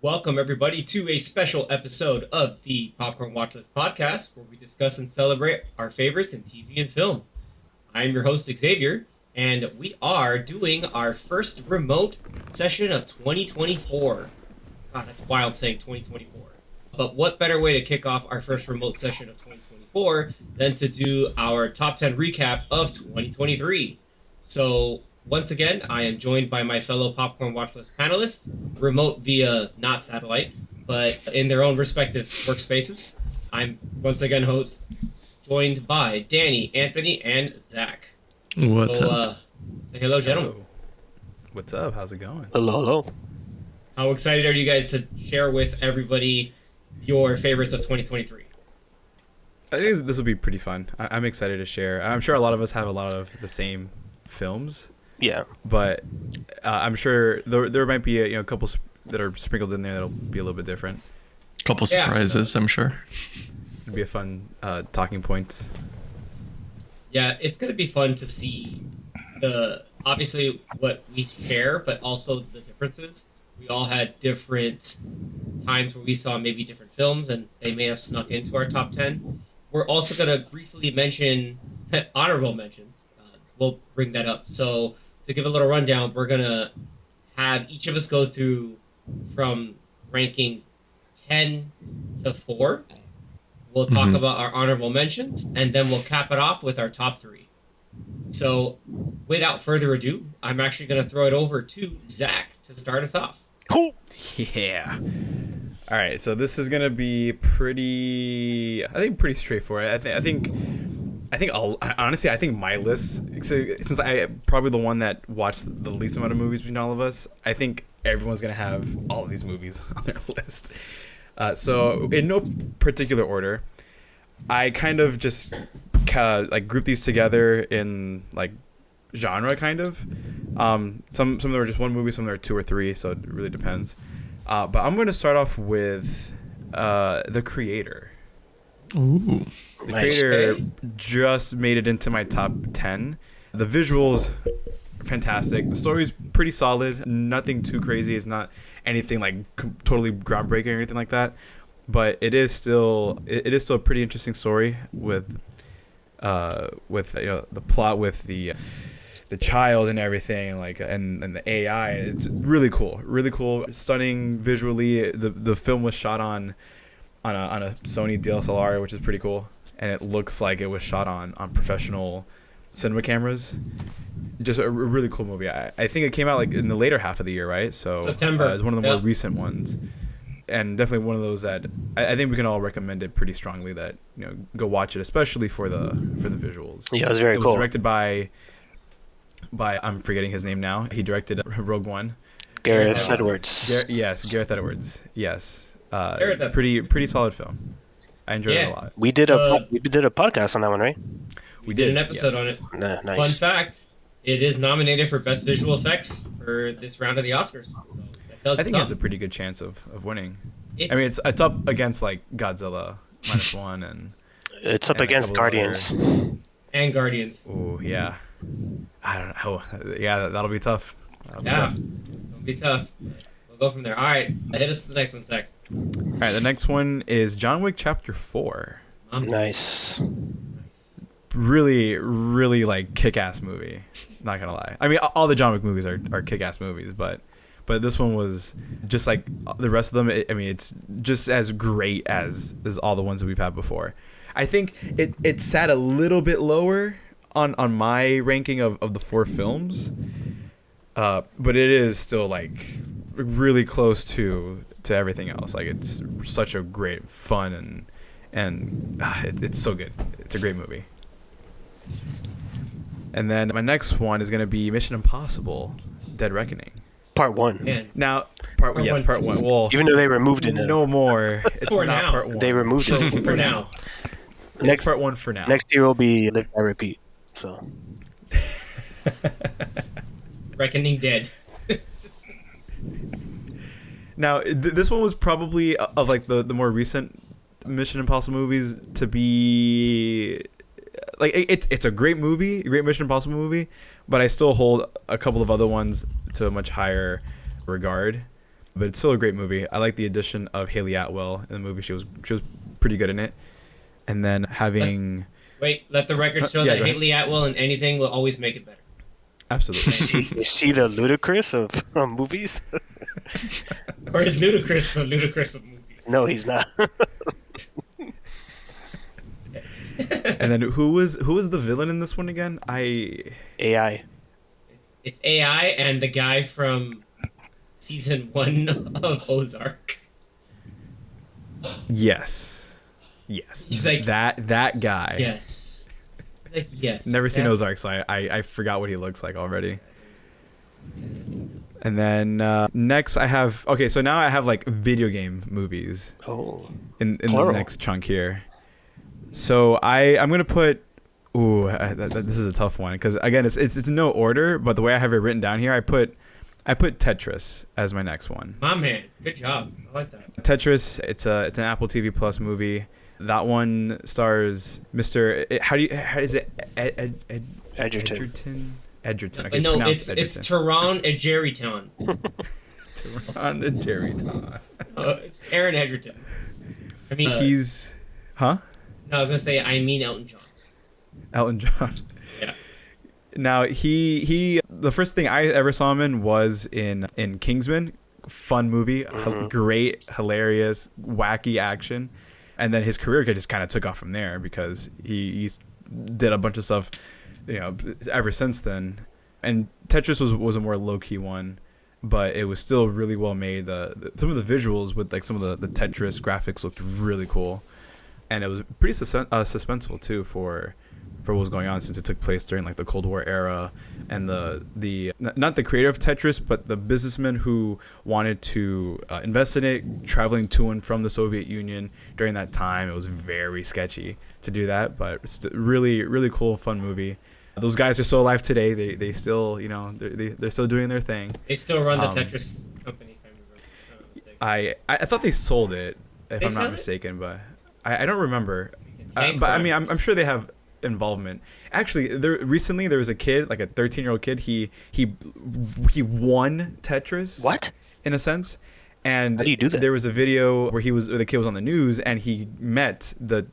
Welcome, everybody, to a special episode of the Popcorn Watchlist podcast, where we discuss and celebrate our favorites in TV and film. I'm your host, Xavier, and we are doing our first remote session of 2024. God, that's wild saying 2024. But what better way to kick off our first remote session of 2024 than to do our top 10 recap of 2023? So, once again, I am joined by my fellow Popcorn Watchlist panelists, remote via not satellite, but in their own respective workspaces. I'm once again joined by Danny, Anthony, and Zach. What's up? Say hello, gentlemen. Hello. What's up? How's it going? Hello. How excited are you guys to share with everybody your favorites of 2023? I think this will be pretty fun. I'm excited to share. I'm sure a lot of us have a lot of the same films. Yeah. But I'm sure there might be a couple that are sprinkled in there that'll be a little bit different. Couple surprises, I'm sure. It'll be a fun talking points. Yeah, it's going to be fun to see obviously what we share, but also the differences. We all had different times where we saw maybe different films, and they may have snuck into our top 10. We're also going to briefly mention honorable mentions. We'll bring that up. So to give a little rundown, we're going to have each of us go through from ranking 10 to 4. We'll talk about our honorable mentions, and then we'll cap it off with our top 3. So without further ado, I'm actually going to throw it over to Zach to start us off. Cool. Yeah. All right. So this is gonna be pretty straightforward. Honestly, I think my list, since I probably the one that watched the least amount of movies between all of us, I think everyone's gonna have all of these movies on their list. So in no particular order, I kind of just group these together in like genre kind of. Some of them are just one movie, some of them are 2 or 3, so it really depends. But I'm going to start off with The Creator. Ooh. The Creator just made it into my top 10. The visuals are fantastic. The story's pretty solid. Nothing too crazy. It's not anything like totally groundbreaking or anything like that. But it is still a pretty interesting story with the plot with the child and everything, and the AI. It's really cool, stunning visually. The film was shot on a Sony DSLR, which is pretty cool, and it looks like it was shot on professional cinema cameras. Just a really cool movie. I think it came out in the later half of the year, right? So September. It's one of the more recent ones, and definitely one of those that I think we can all recommend it pretty strongly. That go watch it, especially for the visuals. Yeah, it was very cool. It was directed by I'm forgetting his name now. He directed Rogue One. Gareth Edwards. Gareth Edwards. Yes. Pretty solid film. I enjoyed it a lot. We did a podcast on that one, right? We did an episode on it. Nice. Fun fact: it is nominated for Best Visual Effects for this round of the Oscars. So that tells I think it has something. a pretty good chance of winning. It's up against Godzilla -1 and it's up against Guardians. And Guardians. Oh yeah. I don't know. Yeah, that'll be tough. It's gonna be tough. We'll go from there. All right, hit us to the next one, Zach. All right, the next one is John Wick Chapter 4. Nice. Really, really kick-ass movie. Not gonna lie. I mean, all the John Wick movies are kick-ass movies, but this one was just like the rest of them. It's just as great as all the ones that we've had before. I think it sat a little bit lower on my ranking of the 4 films, but it is still really close to everything else. It's such a great fun and it's so good. It's a great movie. And then my next one is gonna be Mission Impossible: Dead Reckoning. Part 1. Man. Now, part 1. Well, Even though they removed it. No more. It's For not now. part 1. They removed it. For now. Next part 1 for now. Next year will be Live by Repeat. So. Reckoning Dead. Now, this one was probably of the more recent Mission Impossible movies to be like it's a great movie, a great Mission Impossible movie, but I still hold a couple of other ones to a much higher regard. But it's still a great movie. I like the addition of Haley Atwell in the movie. She was pretty good in it. And then having let the record show that Haley Atwell in anything will always make it better. Absolutely. Is she the ludicrous of movies? Or is Ludacris the ludicrous of movies? No, he's not. And then who was the villain in this one again? AI. It's AI and the guy from season 1 of Ozark. Yes. He's like that guy. Yes. Like yes. Never seen Ozark, so I forgot what he looks like already. And then next I have so now I have like video game movies. Oh. In the next chunk here. So I'm gonna put. This is a tough one because again it's no order, but the way I have it written down here, I put Tetris as my next one. My man, good job. I like that. Tetris. It's an Apple TV Plus movie. That one stars Mr. How is it? Edgerton. Edgerton. Okay, no, it's Tehran Edgerton. Tehran Edgerton. It's Aaron Edgerton. I mean, he's, huh? No, I was gonna say Elton John. Elton John. Yeah. Now he the first thing I ever saw him in was in Kingsman. Fun movie, great, hilarious, wacky action, and then his career just kind of took off from there because he did a bunch of stuff, ever since then. And Tetris was a more low key one, but it was still really well made. Some of the visuals with like some of the Tetris graphics looked really cool, and it was pretty suspenseful too for what was going on since it took place during like the Cold War era, and the not the creator of Tetris but the businessman who wanted to invest in it, traveling to and from the Soviet Union during that time. It was very sketchy to do that, but it's really, really cool, fun movie. Those guys are still alive today. They still, they're still doing their thing. They still run the Tetris company, if I'm not mistaken. I thought they sold it, if They I'm sold not it? mistaken, but I don't remember. Thank But I mean, Christ. I'm sure they have involvement. Actually, recently there was a kid, like a 13-year-old kid. He won Tetris. What? In a sense. And how do you do that? There was a video where the kid was on the news and he met the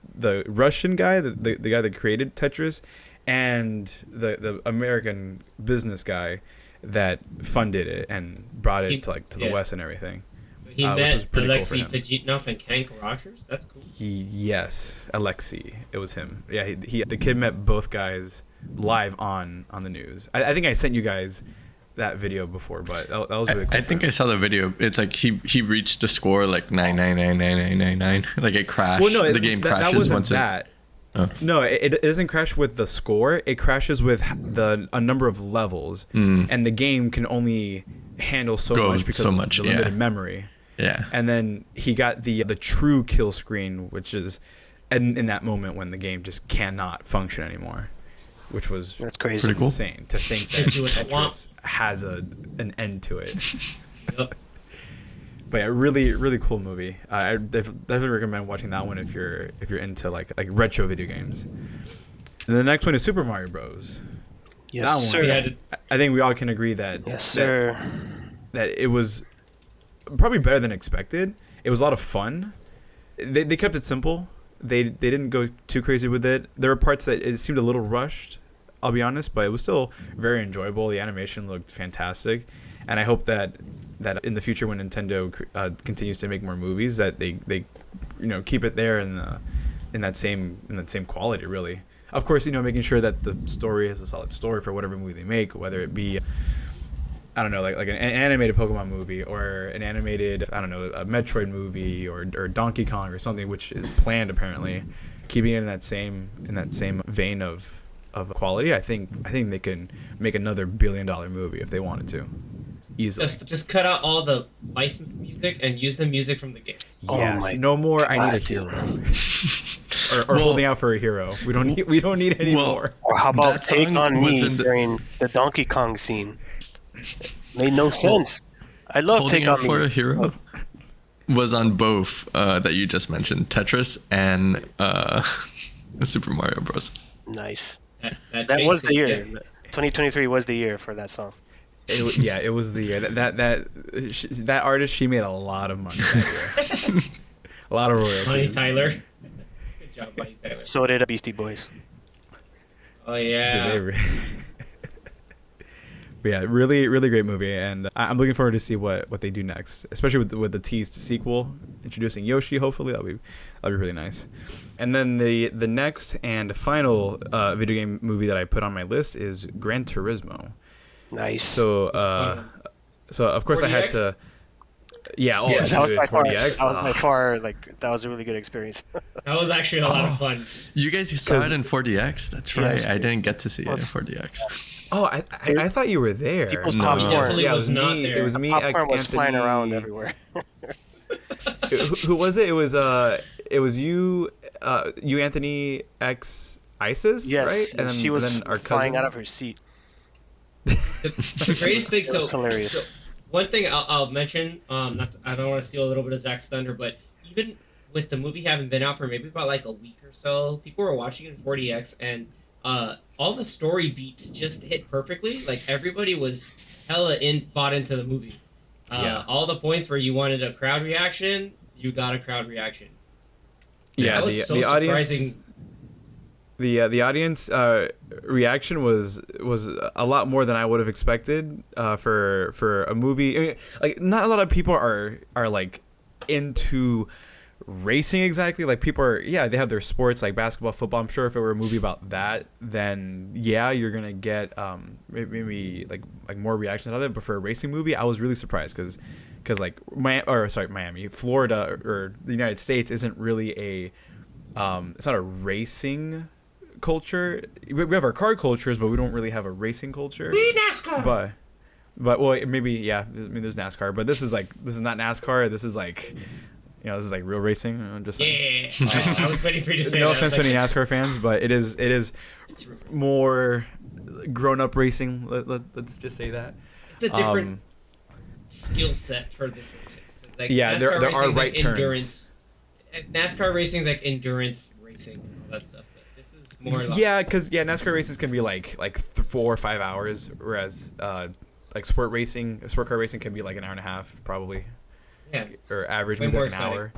Russian guy, the guy that created Tetris, and the American business guy that funded it and brought it to the West and everything. So he met Alexei Pajitnov and Hank Rogers. That's cool. Yes, Alexei. It was him. Yeah, the kid met both guys live on the news. I think I sent you guys that video before, but that was really cool. I think I saw the video. It's like he reached a score like 9999999. Like it crashed. Well, no, the game crashes that wasn't once that. Oh. No, it doesn't crash with the score. It crashes with a number of levels, and the game can only handle so much because of the limited memory. Yeah. And then he got the true kill screen, which is in that moment when the game just cannot function anymore, which was that's crazy. Insane to think that Tetris has an end to it. Yep. But yeah, really, really cool movie. I definitely recommend watching that one if you're into like retro video games. And the next one is Super Mario Bros. Yes, that sir. One, I think we all can agree that yes, sir. That it was probably better than expected. It was a lot of fun. They kept it simple. They didn't go too crazy with it. There were parts that it seemed a little rushed, I'll be honest, but it was still very enjoyable. The animation looked fantastic, and I hope that in the future when Nintendo continues to make more movies, that they keep it there in that same quality, really. Of course, making sure that the story is a solid story for whatever movie they make, whether it be, I don't know, like an animated Pokemon movie or an animated, I don't know, a Metroid movie or Donkey Kong or something, which is planned apparently. Keeping it in that same vein of quality, I think they can make another $1 billion movie if they wanted to. Easily. Just cut out all the licensed music and use the music from the games. Yes, no more. I need a hero, or holding out for a hero. We don't need any more. Or how about Take On Me during the Donkey Kong scene? Made no sense. I love Take On Me. For a hero was on both that you just mentioned, Tetris and Super Mario Bros. Nice. That That chase was the scene, year. yeah. 2023 was the year for that song. It was the year that artist. She made a lot of money that year. A lot of royalties. Bonnie Tyler. Good job, Bonnie Tyler. So did Beastie Boys. Oh Did yeah. they But yeah, really, really great movie, and I'm looking forward to see what they do next, especially with the teased sequel introducing Yoshi. Hopefully, that'll be really nice. And then the next and final video game movie that I put on my list is Gran Turismo. Nice. So of course 4DX? I had to. Yeah, that was by far. 4DX. That was by far that was a really good experience. That was actually a lot of fun. You guys saw it in 4DX? That's right. Yes. I didn't get to see it in Let's- 4DX. Oh, I thought you were there. People's No. popcorn. He definitely Yeah, was not there. It was me, Popcorn was Anthony. flying around everywhere. Who was it? It was you, Anthony, X ISIS, Yes, right? and she was our flying cousin. out of her seat. The greatest thing. It was hilarious. So one thing I'll mention. I don't want to steal a little bit of Zach's thunder, but even with the movie having been out for maybe about like a week or so, people were watching it in 4DX, and all the story beats just hit perfectly. Like everybody was hella bought into the movie. Yeah. All the points where you wanted a crowd reaction, you got a crowd reaction. Yeah, That was so the surprising. the audience reaction was a lot more than I would have expected for a movie. I mean, like not a lot of people are like into racing exactly. Like people are, they have their sports like basketball, football. I'm sure if it were a movie about that, then you're gonna get maybe like more reaction out of it. But for a racing movie, I was really surprised because like Miami, Florida, or the United States isn't really it's not a racing culture. We have our car cultures, but we don't really have a racing culture. We NASCAR. But well, maybe I mean, there's NASCAR, but this is not NASCAR. This is like, this is like real racing. I'm just saying. Yeah, I was waiting for you to say No that. offense to any NASCAR fans, but it is It's more grown-up racing. Let's just say that. It's a different skill set for this racing. 'Cause, like, Yeah, there NASCAR are racing's right turns. endurance. NASCAR racing is like endurance racing and all that stuff. But this is more like NASCAR races can be like 4 or 5 hours, whereas like sport car racing can be like an hour and a half probably, yeah. or average Way maybe more like an hour.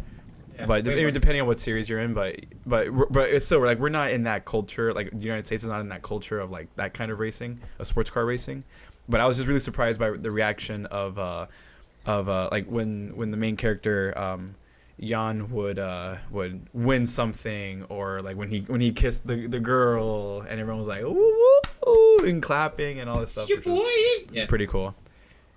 Yeah, But way more depending on what series you're in, but it's still like we're not in that culture. Like the United States is not in that culture of like that kind of racing, of sports car racing. But I was just really surprised by the reaction of like when the main character Jan would win something, or like when he kissed the girl and everyone was like ooh, ooh, ooh, and clapping and all this stuff. Your Which was boy. Yeah. pretty cool.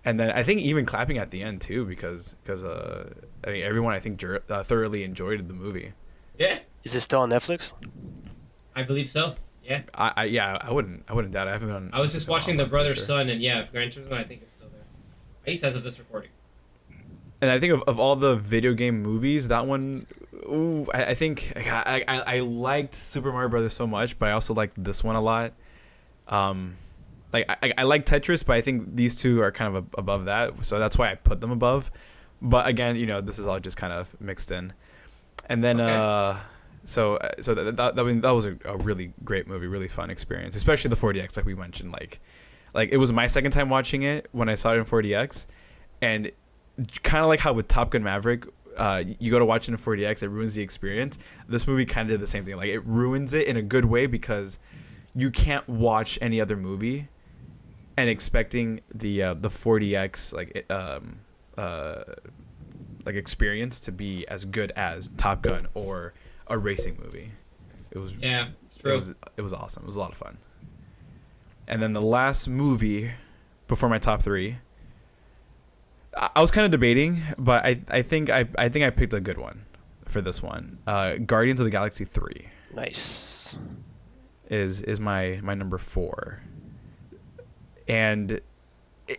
And then I think even clapping at the end too, because I mean everyone I think thoroughly enjoyed the movie. Yeah, Is it still on Netflix? I believe so. Yeah. I wouldn't doubt it. I haven't been on. I was just watching The for Brother's sure. Son, and yeah, Gran Turismo I think is still there. At least as of this recording. And I think of all the video game movies, that one, ooh, I think I liked Super Mario Brothers so much, but I also liked this one a lot. Like I like Tetris, but I think these two are kind of above that, so that's why I put them above. But again, this is all just kind of mixed in. And then Okay. so that was a really great movie, really fun experience, especially the 4DX, like we mentioned. Like it was my second time watching it when I saw it in 4DX, and kind of like how with Top Gun Maverick, you go to watch it in 4DX, it ruins the experience. This movie kind of did the same thing. Like it ruins it in a good way, because you can't watch any other movie and expecting the 4DX like experience to be as good as Top Gun or a racing movie. It was It's true. It was awesome. It was a lot of fun. And then the last movie before my top three, I was kind of debating, but I think I picked a good one for this one. Guardians of the Galaxy 3 Nice. is my number 4. And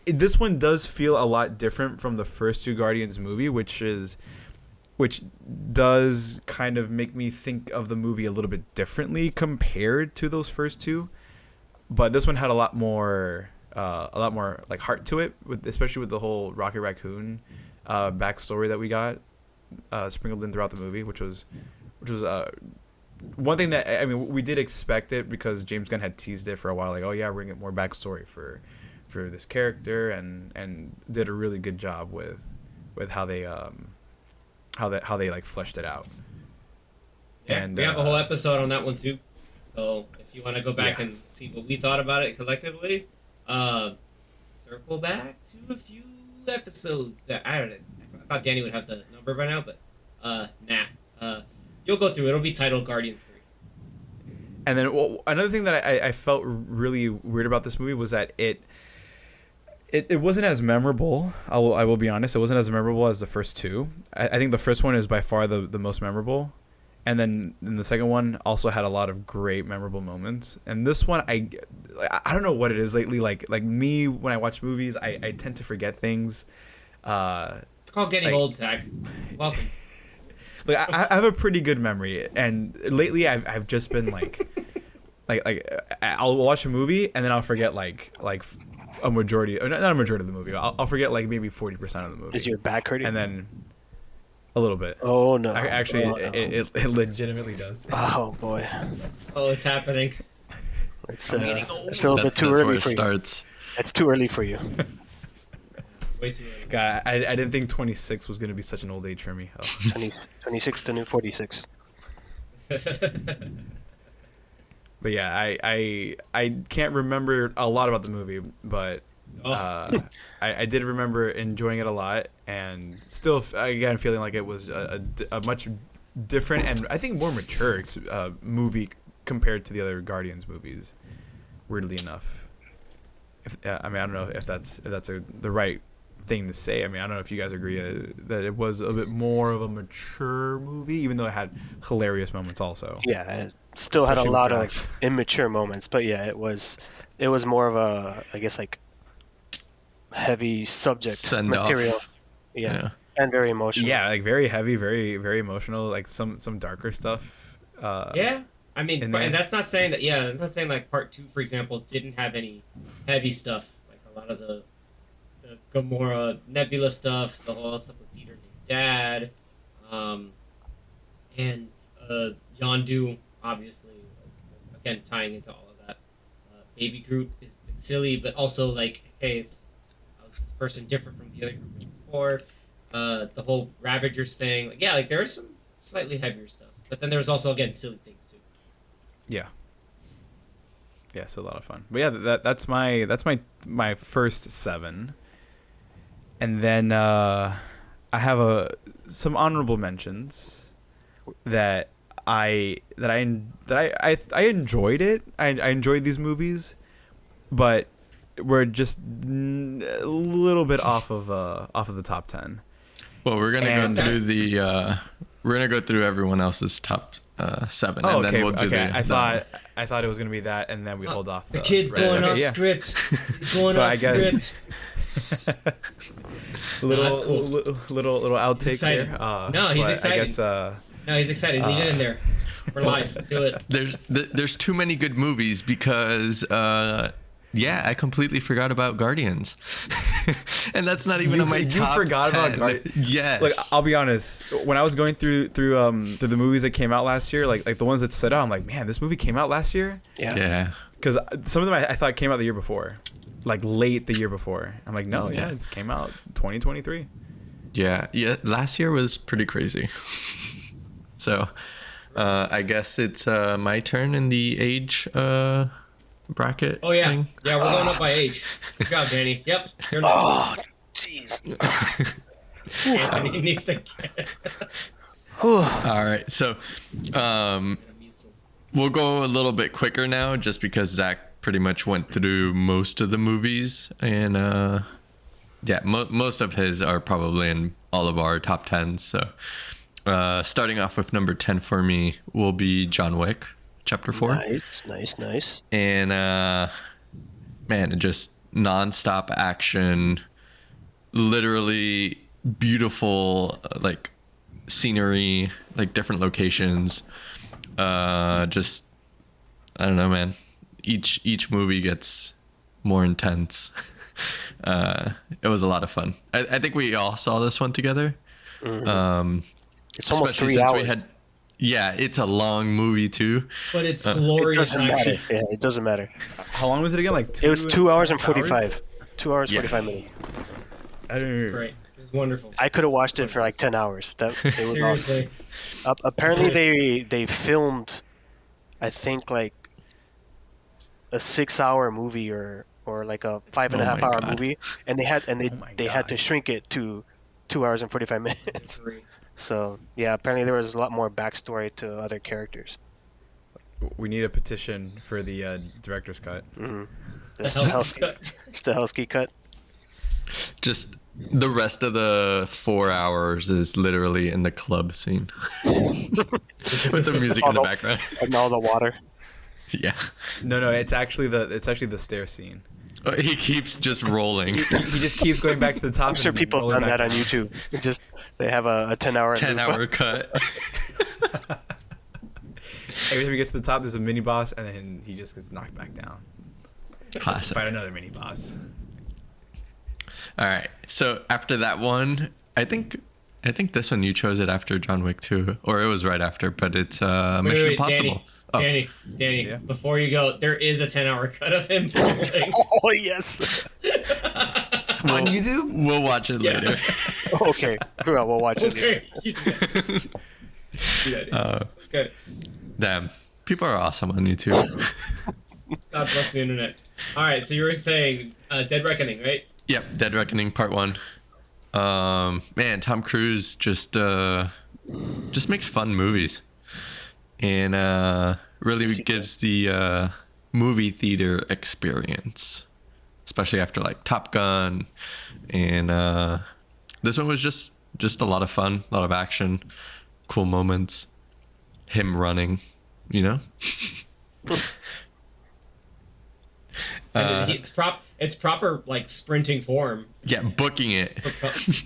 this one does feel a lot different from the first two Guardians movie, which does kind of make me think of the movie a little bit differently compared to those first two. But this one had a lot more like heart to it, especially with the whole Rocket Raccoon backstory that we got sprinkled in throughout the movie, which was one thing that, I mean, we did expect it because James Gunn had teased it for a while, like, oh yeah, we're gonna get more backstory for this character, and did a really good job with how they like fleshed it out. Yeah, And we have a whole episode on that one too. So if you want to go back and see what we thought about it collectively, circle back to a few episodes. I don't know. I thought Danny would have the number by now, but nah. You'll go through. It'll be titled Guardians 3. And then another thing that I felt really weird about this movie was that it wasn't as memorable. I will be honest. It wasn't as memorable as the first two. I think the first one is by far the most memorable. And then the second one also had a lot of great memorable moments. And this one, I don't know what it is lately. Like me, when I watch movies, I tend to forget things. It's called getting old, Zach. Welcome. Like I have a pretty good memory, and lately I've just been like I'll watch a movie and then I'll forget like a majority, or not a majority of the movie. I'll forget like maybe 40% of the movie. Is your back hurting? And then a little bit. Oh no! Actually, oh, no. It legitimately does. Oh boy! Oh, it's happening. It's a little bit too early for you. It's too early for you. Way too early. God, I didn't think 26 was going to be such an old age for me. Oh. 26 to new 46. But yeah, I can't remember a lot about the movie, but I did remember enjoying it a lot, and still again feeling like it was a much different and I think more mature movie compared to the other Guardians movies. Weirdly enough, I mean, I don't know if that's the right thing to say. I mean, I don't know if you guys agree that it was a bit more of a mature movie, even though it had hilarious moments also. Yeah, it still had a lot of immature moments, but yeah, it was more of a, I guess, like heavy subject material. Yeah, and very emotional. Yeah, like very heavy, very very emotional, like some darker stuff. Yeah, I mean, and that's not saying that. Yeah, I'm not saying like part 2, for example, didn't have any heavy stuff, like a lot of the Gamora Nebula stuff, the whole stuff with Peter and his dad, and Yondu, obviously, again tying into all of that. Baby Groot is silly, but also like, hey, how is this person different from the other group before? The whole Ravagers thing, like, yeah, like there is some slightly heavier stuff, but then there's also again silly things too. Yeah, it's a lot of fun. But yeah, that's my first 7. And then I have some honorable mentions that I enjoyed it. I enjoyed these movies, but we're just a little bit off of the top 10. Well, we're gonna go through everyone else's top 7, and then we'll do I thought it was gonna be that, and then we hold off. The kid's going off script. He's going off script. little cool. outtake there. No, he's excited. I guess, no, he's excited. Lean it in there. We're live. Do it. There's too many good movies because I completely forgot about Guardians, and that's not even on my top. You forgot 10. about Guardians? Yes. Like, I'll be honest. When I was going through the movies that came out last year, like the ones that stood out, I'm like, man, this movie came out last year. Yeah. Because some of them I thought came out the year before, like late the year before. I'm like, no, it came out 2023. Yeah. Last year was pretty crazy. So, I guess it's my turn in the age bracket. Oh yeah, thing. Yeah, we're going up by age. Good job, Danny. Yep. You're next. Oh, jeez. Anthony needs to get. All right, so we'll go a little bit quicker now, just because Zach pretty much went through most of the movies, and most of his are probably in all of our top 10s. So, starting off with number 10 for me will be John Wick. Chapter 4. Nice. And man, just nonstop action, literally beautiful like scenery, like different locations. Just I don't know, man. Each movie gets more intense. It was a lot of fun. I think we all saw this one together. Mm-hmm. It's almost 3 hours. Yeah, it's a long movie too. But it's It glorious. doesn't matter. Yeah, it doesn't matter. How long was it again? Like It was 2 hours and 2.5 45. 2 hours, Yeah. 45 minutes. I don't know. Great. It was wonderful. I could have watched it for like 10 hours. It was Seriously. awesome. Apparently, they filmed, I think, like a 6-hour movie or like a 5.5 hour God. movie, and they had God. to shrink it to 2 hours and 45 minutes. So yeah, apparently there was a lot more backstory to other characters. We need a petition for the director's cut. Mm-hmm. Stahelski cut. Just the rest of the 4 hours is literally in the club scene with the music in the background and all the water. Yeah. No, it's actually the stair scene. He keeps just rolling. He just keeps going back to the top. I'm sure people have done that on YouTube. They have a 10-hour cut. Every time he gets to the top, there's a mini boss, and then he just gets knocked back down. Classic. Fight another mini boss. All right. So after that one, I think this one you chose it after John Wick 2, or it was right after, but it's Mission Impossible. Danny, Yeah. before you go, there is a 10-hour cut of him falling. Oh, yes. On YouTube? We'll watch it later. Okay. Cool, we'll watch it later. Okay. Okay. Damn. People are awesome on YouTube. God bless the internet. All right, so you were saying Dead Reckoning, right? Yep, Dead Reckoning Part 1. Man, Tom Cruise just makes fun movies. And really gives the movie theater experience, especially after like Top Gun, and this one was just a lot of fun, a lot of action, cool moments, him running, you know. It's proper like sprinting form. Yeah, booking it,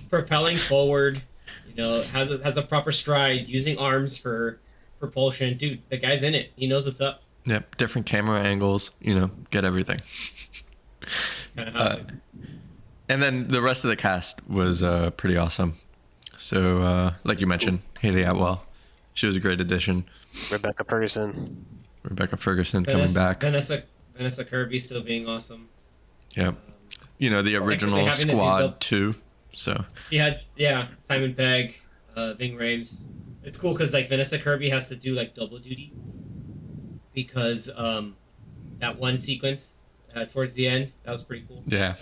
propelling forward. You know, has a proper stride, using arms for propulsion. Dude, the guy's in it. He knows what's up. Yep, different camera angles, you know, get everything. And then the rest of the cast was pretty awesome. So, like you mentioned, Haley Atwell, she was a great addition. Rebecca Ferguson coming back. Vanessa Kirby still being awesome. Yep. You know, the original squad too. So she had Simon Pegg, Ving Rhames. It's cool because like Vanessa Kirby has to do like double duty because that one sequence towards the end, that was pretty cool. Yeah.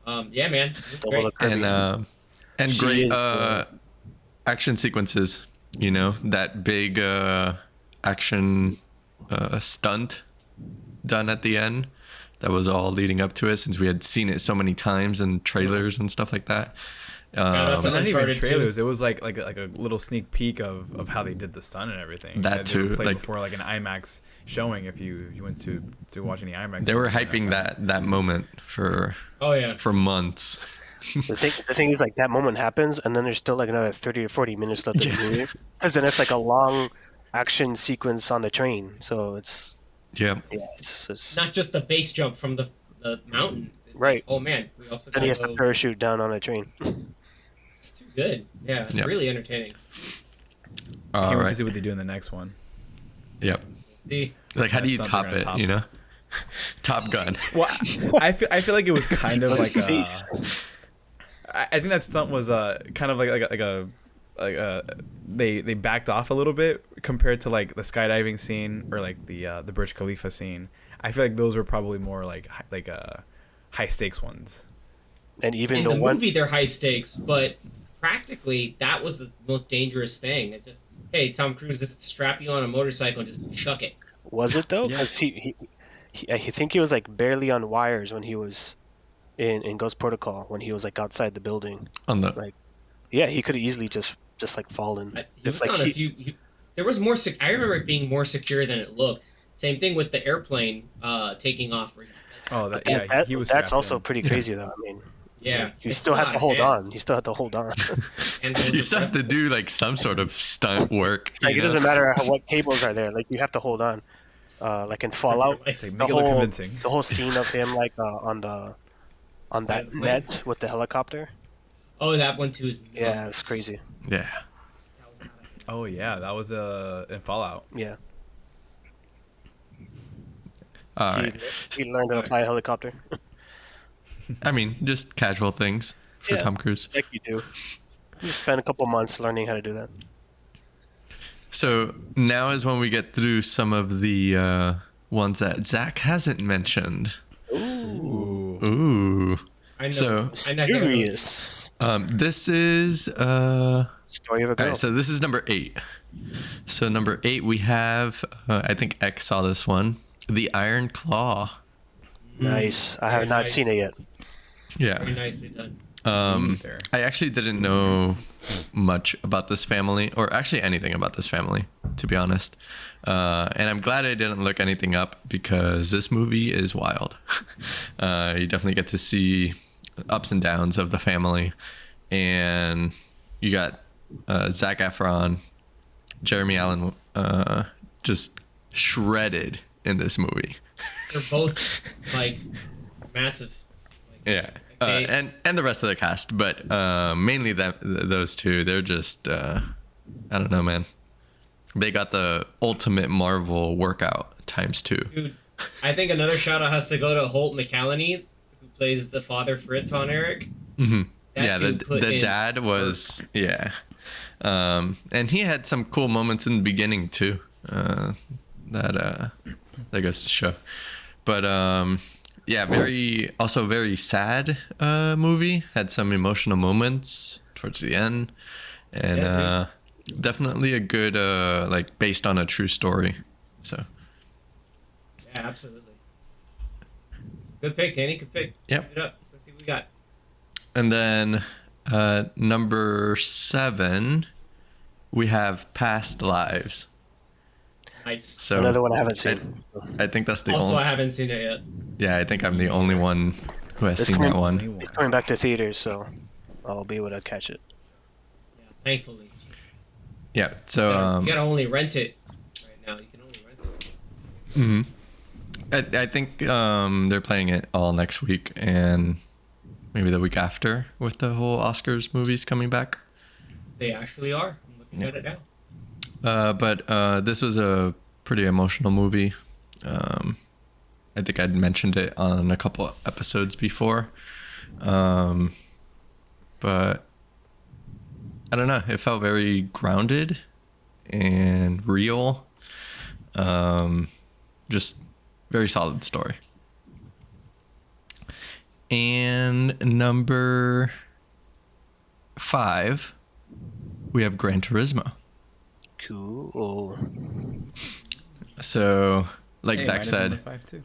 So, yeah, man. Great. And great action sequences. You know, that big action stunt done at the end. That was all leading up to it, since we had seen it so many times in trailers and stuff like that. That's not even trailers. Too. It was like a little sneak peek of how they did the stunt and everything. That too, like like before like an IMAX showing. If you went to watch any IMAX, they were hyping that moment for for months. The thing is, like, that moment happens, and then there's still like another 30 or 40 minutes left of the movie, because then it's like a long action sequence on the train. So it's it's not just the base jump from the mountain. It's right. Like, oh man, we also. Then he has to parachute down on a train. It's too good. Yeah, really entertaining. I can't wait to see what they do in the next one. Yep. See, like, how do you top it? You know, Top Gun. Well, I feel like it was kind of like a. I think that stunt was kind of like they backed off a little bit compared to like the skydiving scene or like the Burj Khalifa scene. I feel like those were probably more like high stakes ones. And even in the movie, they're high stakes, but practically that was the most dangerous thing. It's just, hey, Tom Cruise, just strap you on a motorcycle and just chuck it. Was it though? Because I think he was like barely on wires when he was in Ghost Protocol, when he was like outside the building. He could have easily just like fallen. There was more. I remember it being more secure than it looked. Same thing with the airplane taking off. He was. That's also pretty crazy, though. I mean, you still have to hold on. You still have to hold on. You still have to do like some sort of stunt work. It's like it doesn't matter what cables are there. Like, you have to hold on. Like in Fallout, the whole scene of him like on that net with the helicopter. Oh, that one too is. Yeah, it's crazy. Yeah. Oh yeah, that was in Fallout. Yeah. All right. He learned how to fly a helicopter. I mean, just casual things for Yeah. Tom Cruise. Like you do. You spend a couple months learning how to do that. So now is when we get through some of the ones that Zach hasn't mentioned. Ooh. Ooh. I know. So I know. Serious. this is Story of a girl. all right, so this is number 8. So number 8 we have I think X saw this one, The Iron Claw. Nice. I have Very not nice. seen it yet. Yeah. Very nicely done. I actually didn't know much about this family, or actually anything about this family, to be honest. And I'm glad I didn't look anything up because this movie is wild. You definitely get to see ups and downs of the family. And you got Zac Efron, Jeremy Allen, just shredded in this movie. They're both like massive. Like, Yeah. And the rest of the cast, but mainly those two. They're just I don't know, man. They got the ultimate Marvel workout ×2. Dude, I think another shout out has to go to Holt McCallany, who plays the father Fritz on Eric. Mm-hmm. That Yeah, dude put the in dad was and he had some cool moments in the beginning too. That goes to show. But yeah, very sad movie. Had some emotional moments towards the end, and Yeah, definitely a good like based on a true story. So Yeah, absolutely. Good pick, Danny. Good pick. Yep. Keep it up. Let's see what we got. and then number 7, we have Past Lives. Nice. So Another one I haven't seen. I think that's the Also, only. I haven't seen it yet. Yeah, I think I'm the only one who has It's seen coming- that one. It's coming back to theaters, so I'll be able to catch it. Yeah, thankfully. Jeez. Yeah. So You gotta only rent it right now. You can only rent it. I think they're playing it all next week and maybe the week after with the whole Oscars movies coming back. They actually are. I'm looking at it now. But this was a pretty emotional movie. I think I'd mentioned it on a couple episodes before. But I don't know. It felt very grounded and real. Just very solid story. And number 5, we have Gran Turismo. Cool. So, like Hey, Zach mine is said, number 5 too.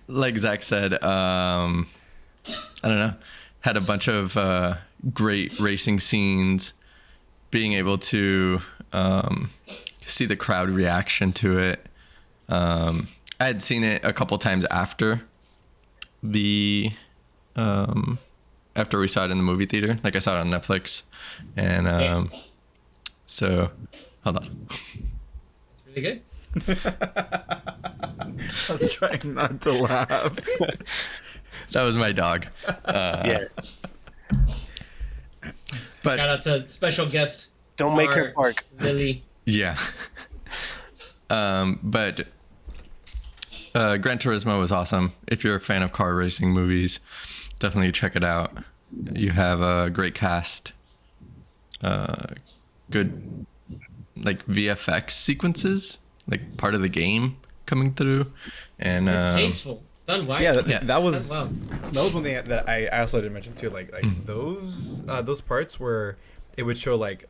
like Zach said, I don't know, had a bunch of great racing scenes. Being able to see the crowd reaction to it. I had seen it a couple times after after we saw it in the movie theater. Like I saw it on Netflix, and so hold on. It's really good. I was trying not to laugh. That was my dog. Yeah. But Shout out to special guest. Don't make her Art, bark. Lily. yeah. But Gran Turismo was awesome. If you're a fan of car racing movies, definitely check it out. You have a great cast, good like VFX sequences, like part of the game coming through, and It's tasteful. It's done well. Yeah, Yeah. that was Well. that was one thing that I also didn't mention too. Like those parts where it would show like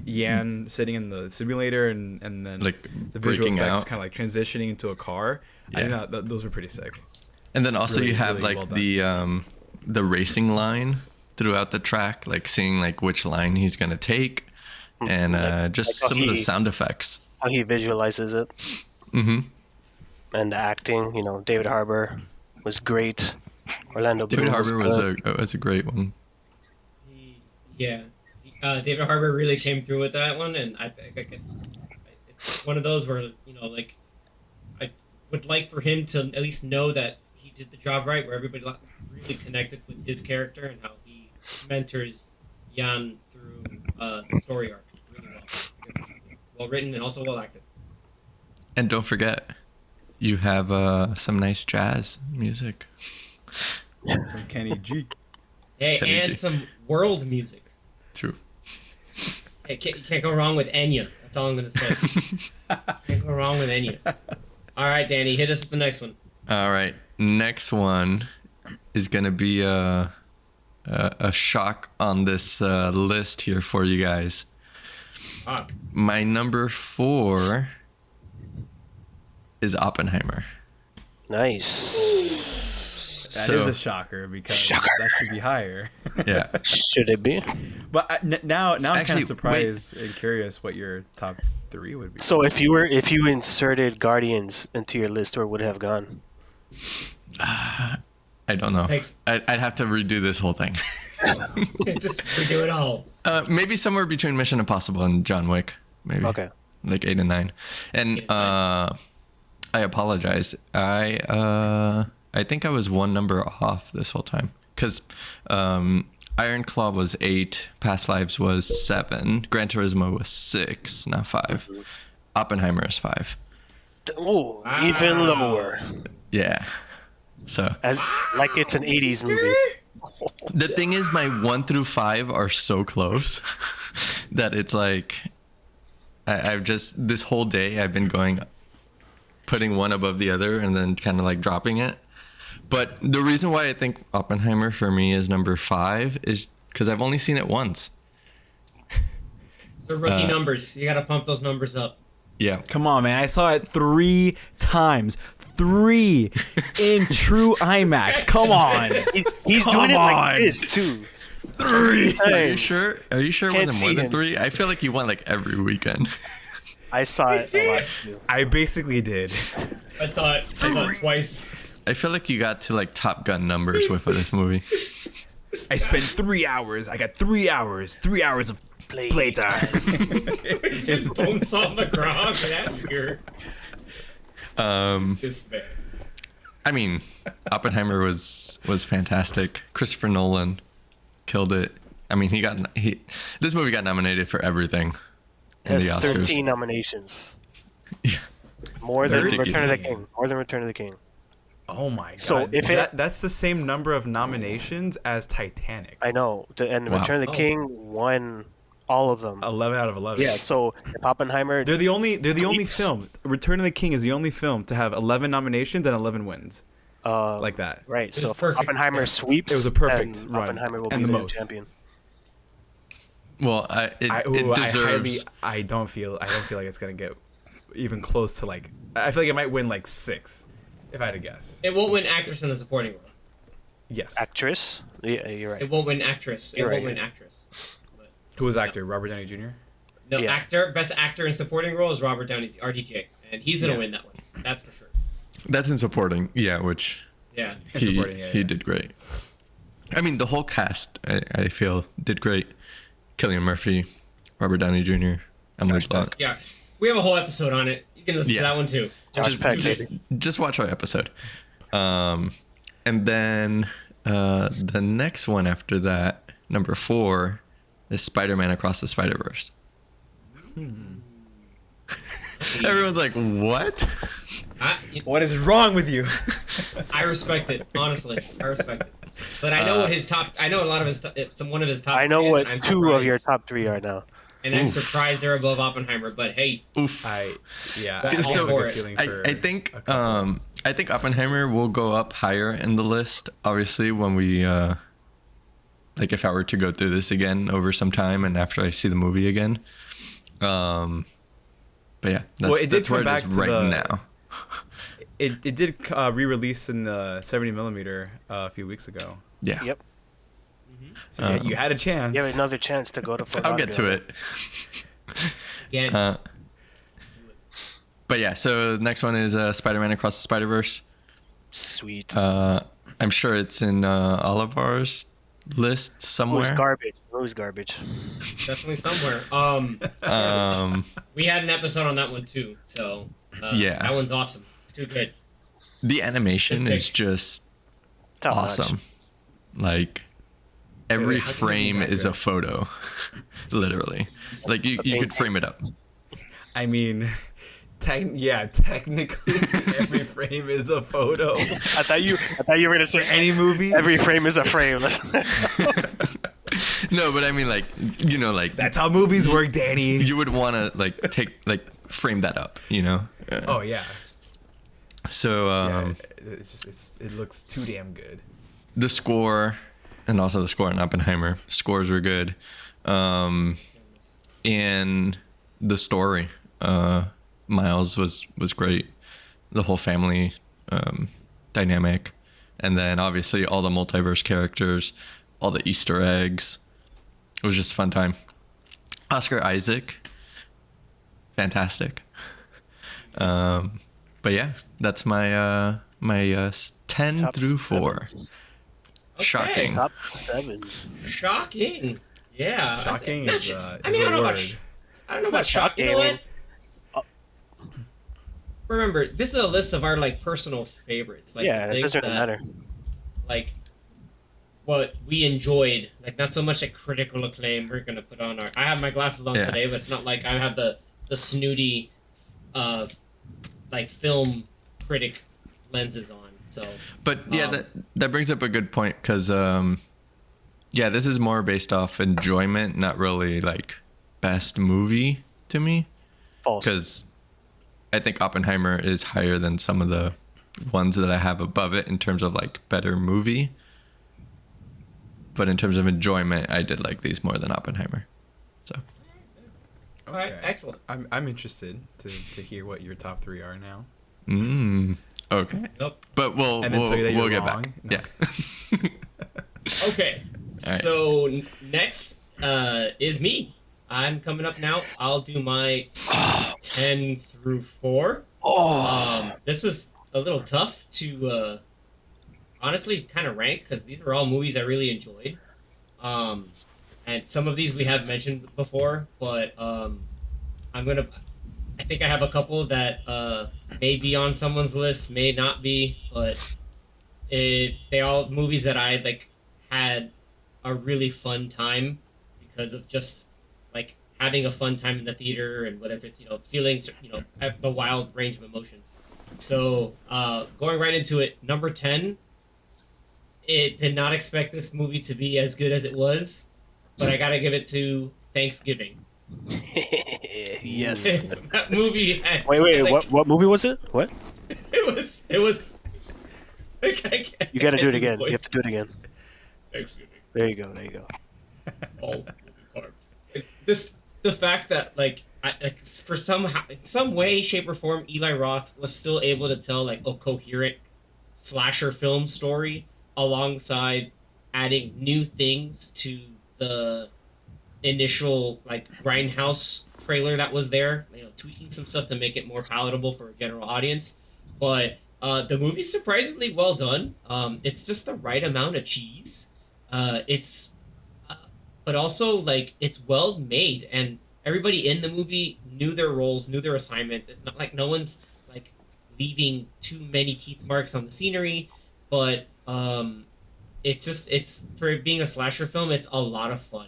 Yan sitting in the simulator and then Like the visual breaking effects out. kind of like transitioning into a car. I Yeah. think those were pretty sick. And then also Really, you have really like well the racing line throughout the track, like seeing like which line he's gonna take, and just like how some of the he- sound effects. How he visualizes it. Mm-hmm. And the acting, David Harbour was great. Orlando David Bloom Harbour good. was a great one. David Harbour really came through with that one, and I think like it's one of those where like I would like for him to at least know that he did the job right, where everybody really connected with his character and how he mentors Jan through the story arc really well. It's well written and also well acted. And don't forget, you have some nice jazz music. From Kenny G. Hey, Kenny and G. some world music. True. Hey, you can't go wrong with Enya. That's all I'm gonna say. Can't go wrong with Enya. All right, Danny, hit us with the next one. All right, next one is gonna be a shock on this list here for you guys. Ah, My number 4 is Oppenheimer. Nice. That So- is a shocker because that should be higher. Yeah. Should it be? But now I'm kind Actually, of surprised and curious what your top 3 would be. So if you inserted Guardians into your list, where would it have gone? I don't know. Thanks. I'd have to redo this whole thing. just redo it all. Maybe somewhere between Mission Impossible and John Wick. Maybe. Okay. Like 8 and 9. And I apologize. I think I was 1 number off this whole time. Because Iron Claw was 8, Past Lives was 7, Gran Turismo was 6, not 5. Oppenheimer is 5. Oh, even lower. Yeah. So As like it's an 80s movie. the thing is, my 1 through 5 are so close that it's like I've just this whole day I've been putting one above the other and then kind of like dropping it. But the reason why I think Oppenheimer for me is number 5 is because I've only seen it once. So rookie numbers. You gotta pump those numbers up. Yeah. Come on, man. I saw it 3 times. 3 in true IMAX. Come on. He's Come doing it on. like this too. 3. Are you sure? Are you sure it Can't wasn't more see than him. 3? I feel like you went like every weekend. I saw it a lot too. I basically did. I saw it twice. I feel like you got to like Top Gun numbers with this movie. I spent 3 hours. I got 3 hours. 3 hours of playtime. His bones on the ground. That weird. Despair. I mean, Oppenheimer was fantastic. Christopher Nolan killed it. I mean, this movie got nominated for everything in Has the Oscars. 13 nominations. Yeah. More than Ridiculous. Return of the King. More than Return of the King. Oh my god. So if that's the same number of nominations as Titanic. I know. And Wow. Return of the King won all of them. 11 out of 11. Yeah, so if Oppenheimer... They're the only Sweeps. film. Return of the King is the only film to have 11 nominations and 11 wins. Like that. Right, It's so if perfect, Oppenheimer yeah. sweeps, It was a perfect then run, Oppenheimer will and be the the most. champion. Well, it deserves. I don't feel like it's gonna get even close to like. I feel like it might win like 6, if I had to guess. It won't win actress in a supporting role. Yes. Actress? Yeah, you're right. It won't win actress. It You're won't right, win yeah. actress. But, Who was actor? Robert Downey Jr. no, Yeah. best actor in supporting role is Robert Downey, RDJ, and he's gonna Yeah. win that one. That's for sure. That's in supporting, yeah, which Yeah. In supporting, yeah, he yeah. did great. I mean, the whole cast, I feel, did great. Cillian Murphy, Robert Downey Jr., Emily Josh Blunt. Yeah. We have a whole episode on it. You can listen Yeah. to that one too. Josh Peck, baby. Just watch our episode. And then the next one after that, number 4, is Spider-Man Across the Spider-Verse. Everyone's like, what? What is wrong with you? I respect it, honestly. I respect it. But I know what his top. I know a lot of his. One of his top. I know three is, what and I'm 2 of surprised- your top 3 are now. And I'm Oof. surprised they're above Oppenheimer. But hey, Oof. I All have for a good it. feeling I for think a couple. I think Oppenheimer will go up higher in the list. Obviously, when we like if I were to go through this again over some time and after I see the movie again. But yeah, that's, Well, it did that's where come it is back to right the- now. It did re-release in the 70mm a few weeks ago. Yeah, Yep. So you had a chance. You have another chance to go to full I'll get to audio. it. again, But yeah, so the next one is Spider-Man Across the Spider-Verse. Sweet. I'm sure it's in all of ours list It was somewhere. garbage. It was garbage. definitely somewhere. We had an episode on that one too. So Yeah. that one's awesome. It's too good. The animation Good is pick. just Top notch. awesome. Like, every How can you be frame that is good? a photo, literally. Like you could frame it up. I mean, technically, every frame is a photo. I thought you were gonna say Any movie? every frame is a frame. No, but I mean, like, you know, like That's how movies work, Danny. you would want to frame that up, you know. Oh yeah. So Yeah, it looks too damn good. the score, and also the score in Oppenheimer. Scores were good, and the story. Miles was great. The whole family dynamic, and then obviously all the multiverse characters, all the Easter eggs. It was just a fun time. Oscar Isaac, fantastic. But yeah, that's my 10 Top through 7. 4. Okay. Shocking. Top 7. Shocking. Yeah. Shocking that's- is I a mean, I don't know word. about. I don't know It's about not shocking. You know shocking, what? Remember, this is a list of our like personal favorites. Like Yeah, it things doesn't really that, matter. Like what we enjoyed. Like not so much like critical acclaim we're gonna put on our. I have my glasses on Yeah. today, but it's not like I have the snooty, like film critic lenses on. So. But yeah, that brings up a good point because yeah, this is more based off enjoyment, not really like best movie to me. False. Because I think Oppenheimer is higher than some of the ones that I have above it in terms of like better movie. But in terms of enjoyment, I did like these more than Oppenheimer. So All right, excellent. I'm interested to hear what your top 3 are now. okay. Nope. But we'll And then tell you that we'll you're get wrong? back. No. Yeah. Okay, right. so next is me. I'm coming up now. I'll do my 10 through 4. This was a little tough to honestly kind of rank because these are all movies I really enjoyed. And some of these we have mentioned before, but I think I have a couple that may be on someone's list, may not be, but they all movies that I like had a really fun time because of just like having a fun time in the theater and whether it's feelings have the wild range of emotions. So going right into it, number 10. It did not expect this movie to be as good as it was, but I gotta give it to Thanksgiving. Yes. That movie. Wait. like, What movie was it? What? It was. You got to do it again. You have to do it again. Thanksgiving. There you go. All will be carved. Just the fact that for somehow in some way, shape, or form, Eli Roth was still able to tell like a coherent slasher film story alongside adding new things to the initial like grindhouse trailer that was there, tweaking some stuff to make it more palatable for a general audience. But the movie's surprisingly well done. It's just the right amount of cheese. But also like it's well made, and everybody in the movie knew their roles, knew their assignments. It's not like no one's like leaving too many teeth marks on the scenery, but it's for being a slasher film, it's a lot of fun.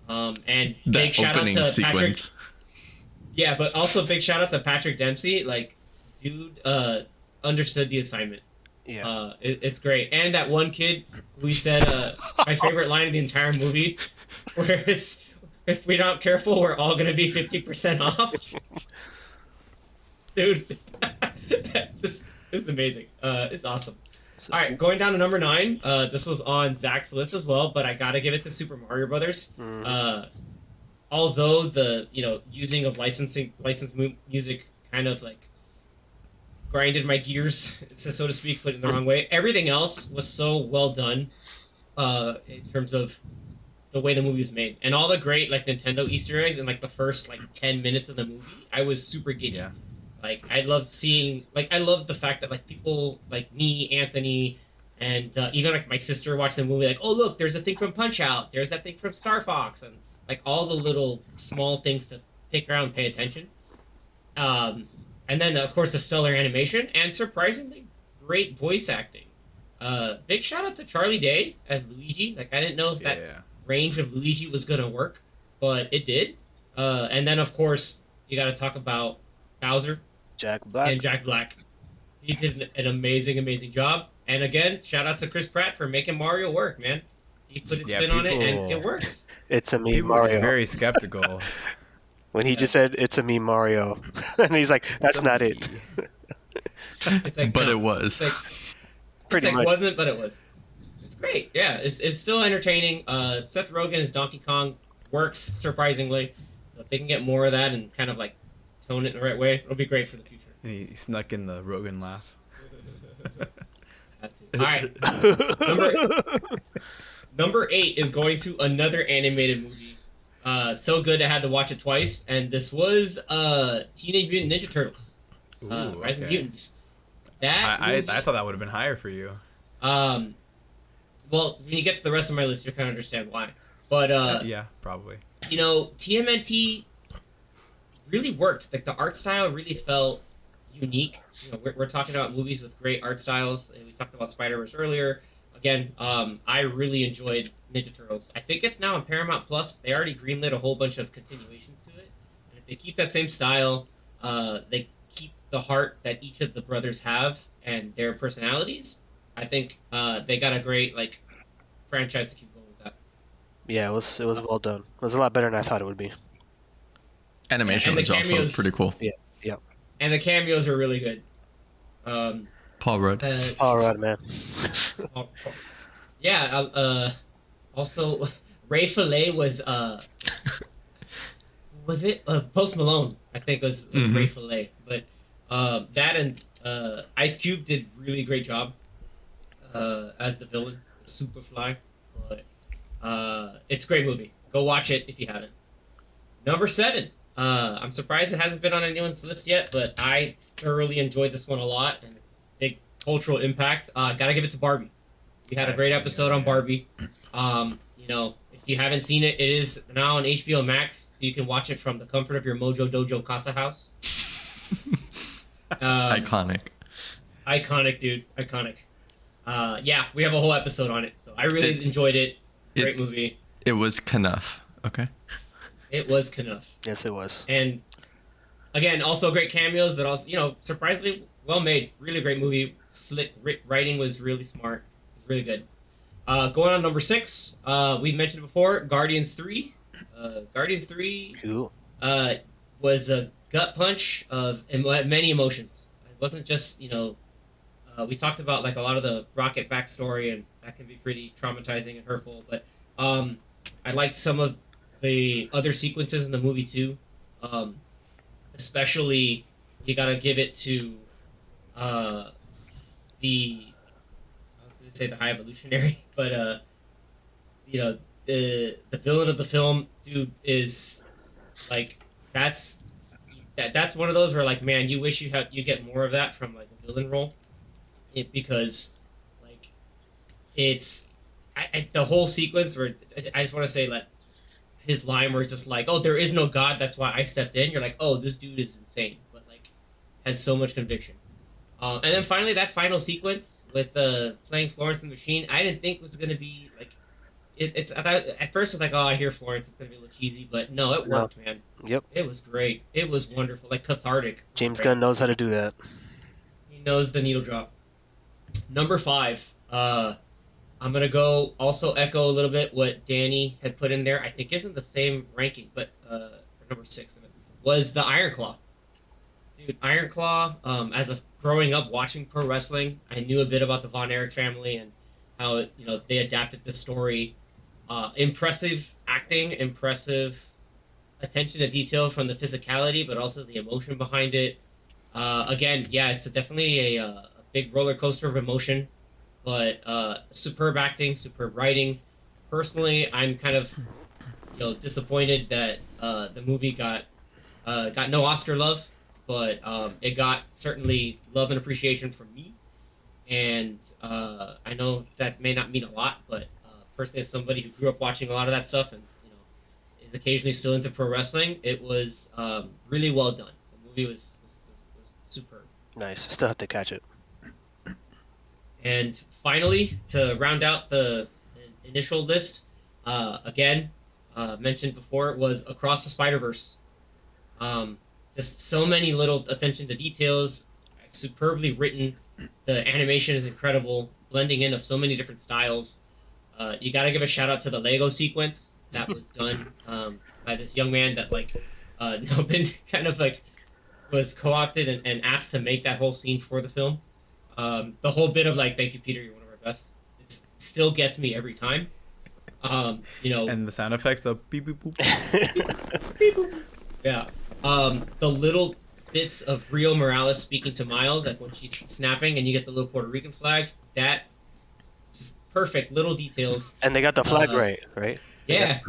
And big shout out to Patrick. Yeah, but also big shout out to Patrick Dempsey. Like, dude, understood the assignment. Yeah. It's great. And that one kid who said my favorite line in the entire movie, where it's, if we're not careful, we're all gonna be 50% off. Dude, this is amazing. It's awesome. All right, going down to number 9. This was on Zach's list as well, but I gotta give it to Super Mario Brothers. Although the using of licensed music kind of like grinded my gears, so to speak, put it in the wrong way. Everything else was so well done in terms of the way the movie was made, and all the great like Nintendo Easter eggs in like the first like 10 minutes of the movie. I was super giddy. Yeah. Like I loved seeing, like I loved the fact that like people like me, Anthony, and even like my sister watched the movie. Like, oh look, there's a thing from Punch Out. There's that thing from Star Fox, and like all the little small things to pick around and pay attention. And then of course the stellar animation and surprisingly great voice acting. Big shout out to Charlie Day as Luigi. Like I didn't know if that range of Luigi was gonna work, but it did. And then of course you got to talk about Bowser, Jack Black, and Jack Black. He did an amazing job. And again, shout out to Chris Pratt for making Mario work, man. He put his spin on it, and it works. It's a me, people Mario. Were very skeptical when he just said, "It's a me, Mario," and he's like, "That's not it." It's like, but no. it was. It's like wasn't, but it was. It's great. Yeah, it's still entertaining. Seth Rogen as Donkey Kong works surprisingly. So if they can get more of that and kind of like tone it in the right way, it'll be great for the future. He snuck in the Rogen laugh. All right. Number 8 is going to another animated movie. So good I had to watch it twice, and this was Teenage Mutant Ninja Turtles. Rise of the Mutants. I thought that would have been higher for you. Well, when you get to the rest of my list, you'll kind of understand why. But yeah, probably. You know, TMNT really worked. Like the art style really felt unique. You know, we're talking about movies with great art styles. And we talked about Spider-Verse earlier. Again, I really enjoyed Ninja Turtles. I think it's now on Paramount Plus. They already greenlit a whole bunch of continuations to it. And if they keep that same style, they keep the heart that each of the brothers have and their personalities, I think they got a great franchise to keep going with that. Yeah, it was well done. It was a lot better than I thought it would be. Animation was also pretty cool. Yeah. And the cameos are really good. Paul Rudd. Paul Rudd, man. Yeah. Also, Ray Fillet was it Post Malone? I think was Ray Fillet. But that and Ice Cube did really great job as the villain, Superfly. But it's a great movie. Go watch it if you haven't. Number 7. I'm surprised it hasn't been on anyone's list yet, but I thoroughly enjoyed this one a lot, and it's big cultural impact. Gotta give it to Barbie. We had a great episode on Barbie. You know, if you haven't seen it, it is now on HBO Max, so you can watch it from the comfort of your Mojo Dojo Casa house. Iconic, dude. Iconic. Yeah, we have a whole episode on it, so I really enjoyed it. Great movie. It was Knuff. Okay. It was Knuff. Yes, it was. And again, also great cameos, but also, you know, surprisingly well made. Really great movie. Slick writing was really smart. Really good. Going on number 6, we mentioned before, Guardians 3. Guardians 3 cool. Was a gut punch of many emotions. It wasn't just, you know, we talked about a lot of the Rocket backstory, and that can be pretty traumatizing and hurtful, but I liked some of the other sequences in the movie too. Especially, you gotta give it to I was gonna say the High Evolutionary, but you know, the villain of the film, dude, is that's one of those where man, you wish you get more of that from a villain role, because it's the whole sequence where I just want to say his line where it's just oh, there is no God, that's why I stepped in. You're oh, this dude is insane, but has so much conviction. And then finally, that final sequence with playing Florence and the Machine, I didn't think was gonna be it's. I thought, at first, it's oh, I hear Florence, it's gonna be a little cheesy, but no, it worked, man. Yep, it was great. It was wonderful, cathartic. James Gunn knows how to do that. He knows the needle drop. Number 5. I'm going to go also echo a little bit what Danny had put in there. I think isn't the same ranking, but for number 6 was the Iron Claw. Dude, Iron Claw, as growing up watching pro wrestling, I knew a bit about the Von Erich family and how they adapted the story. Impressive acting, impressive attention to detail from the physicality, but also the emotion behind it. Again, yeah, it's definitely a big roller coaster of emotion. But superb acting, superb writing. Personally, I'm kind of disappointed that the movie got no Oscar love, but it got certainly love and appreciation from me. And I know that may not mean a lot, but personally, as somebody who grew up watching a lot of that stuff and is occasionally still into pro wrestling, it was really well done. The movie was superb. Nice. Still have to catch it. And finally, to round out the initial list, again, mentioned before, was Across the Spider-Verse. Um, just so many little attention to details, superbly written. The animation is incredible, blending in of so many different styles. You got to give a shout out to the Lego sequence that was done by this young man that now been kind of like was co-opted and asked to make that whole scene for the film. The whole bit of like, "Thank you, Peter, you're one of our best." It still gets me every time. And the sound effects of beep boop boop. Beep, boop. Yeah. The little bits of Rio Morales speaking to Miles, like when she's snapping and you get the little Puerto Rican flag, that perfect little details. And they got the flag right? Yeah.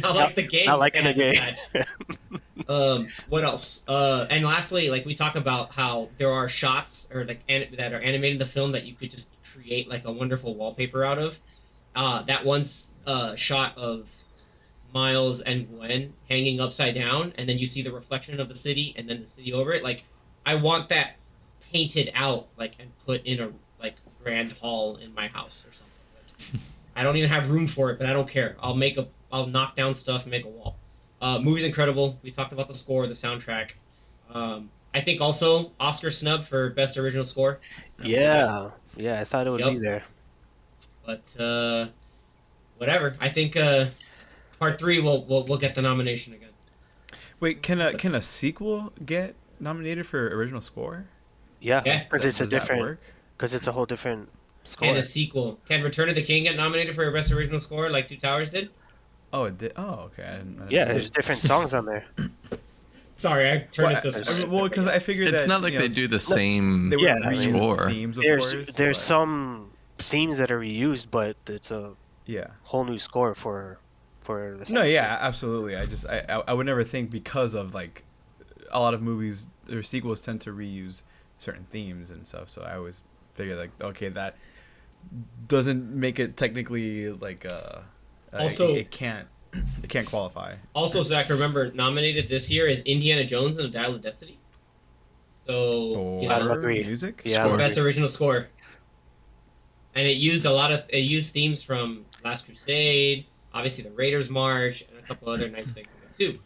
Not like the game. Not like in the game. What else? And lastly, like we talk about how there are shots or like that are animated in the film that you could just create like a wonderful wallpaper out of. That one shot of Miles and Gwen hanging upside down, and then you see the reflection of the city, and then the city over it. Like, I want that painted out, like, and put in a like grand hall in my house or something. Like, I don't even have room for it, but I don't care. I'll knock down stuff and make a wall. Movie's incredible. We talked about the score, the soundtrack. I think also Oscar snub for best original score. Yeah, I thought it would be there. But whatever. I think part 3 will get the nomination again. Wait, can a sequel get nominated for original score? Yeah, Yeah. because it's a whole different score. And a sequel. Can Return of the King get nominated for best original score like Two Towers did? Oh, it did. Oh, okay. I didn't There's different songs on there. Sorry, I turned it to a well, because I figured it's that not like they do the same score. Themes, of There's course, some themes that are reused, but it's a whole new score for the No, yeah, absolutely. I would never think, because of like a lot of movies, their sequels tend to reuse certain themes and stuff. So I always figure like, okay, that doesn't make it technically like also it can't qualify. Also, Zach, remember nominated this year is Indiana Jones and the Dial of Destiny. So I agree. Music, yeah, best original score, and it used themes from Last Crusade, obviously the Raiders March, and a couple other nice things in there too.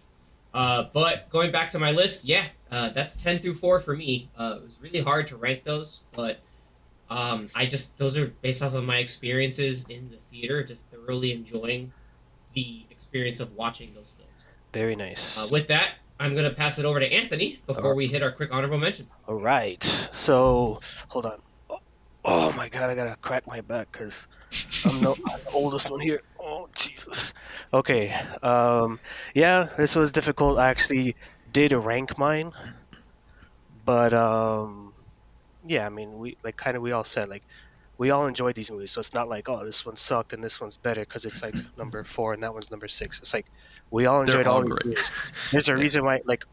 But going back to my list, that's 10 through 4 for me. It was really hard to rank those, but those are based off of my experiences in the theater, just thoroughly enjoying the experience of watching those films. Very nice. With that, I'm going to pass it over to Anthony before we hit our quick honorable mentions. All right. So, hold on. Oh my God, I gotta crack my back because I'm the oldest one here. Oh, Jesus. Okay. This was difficult. I actually did rank mine. But, I mean, we all said, like, we all enjoyed these movies. So it's not like, oh, this one sucked and this one's better because it's, like, number 4 and that one's number 6. It's like, we all enjoyed all these movies. There's a reason why, like,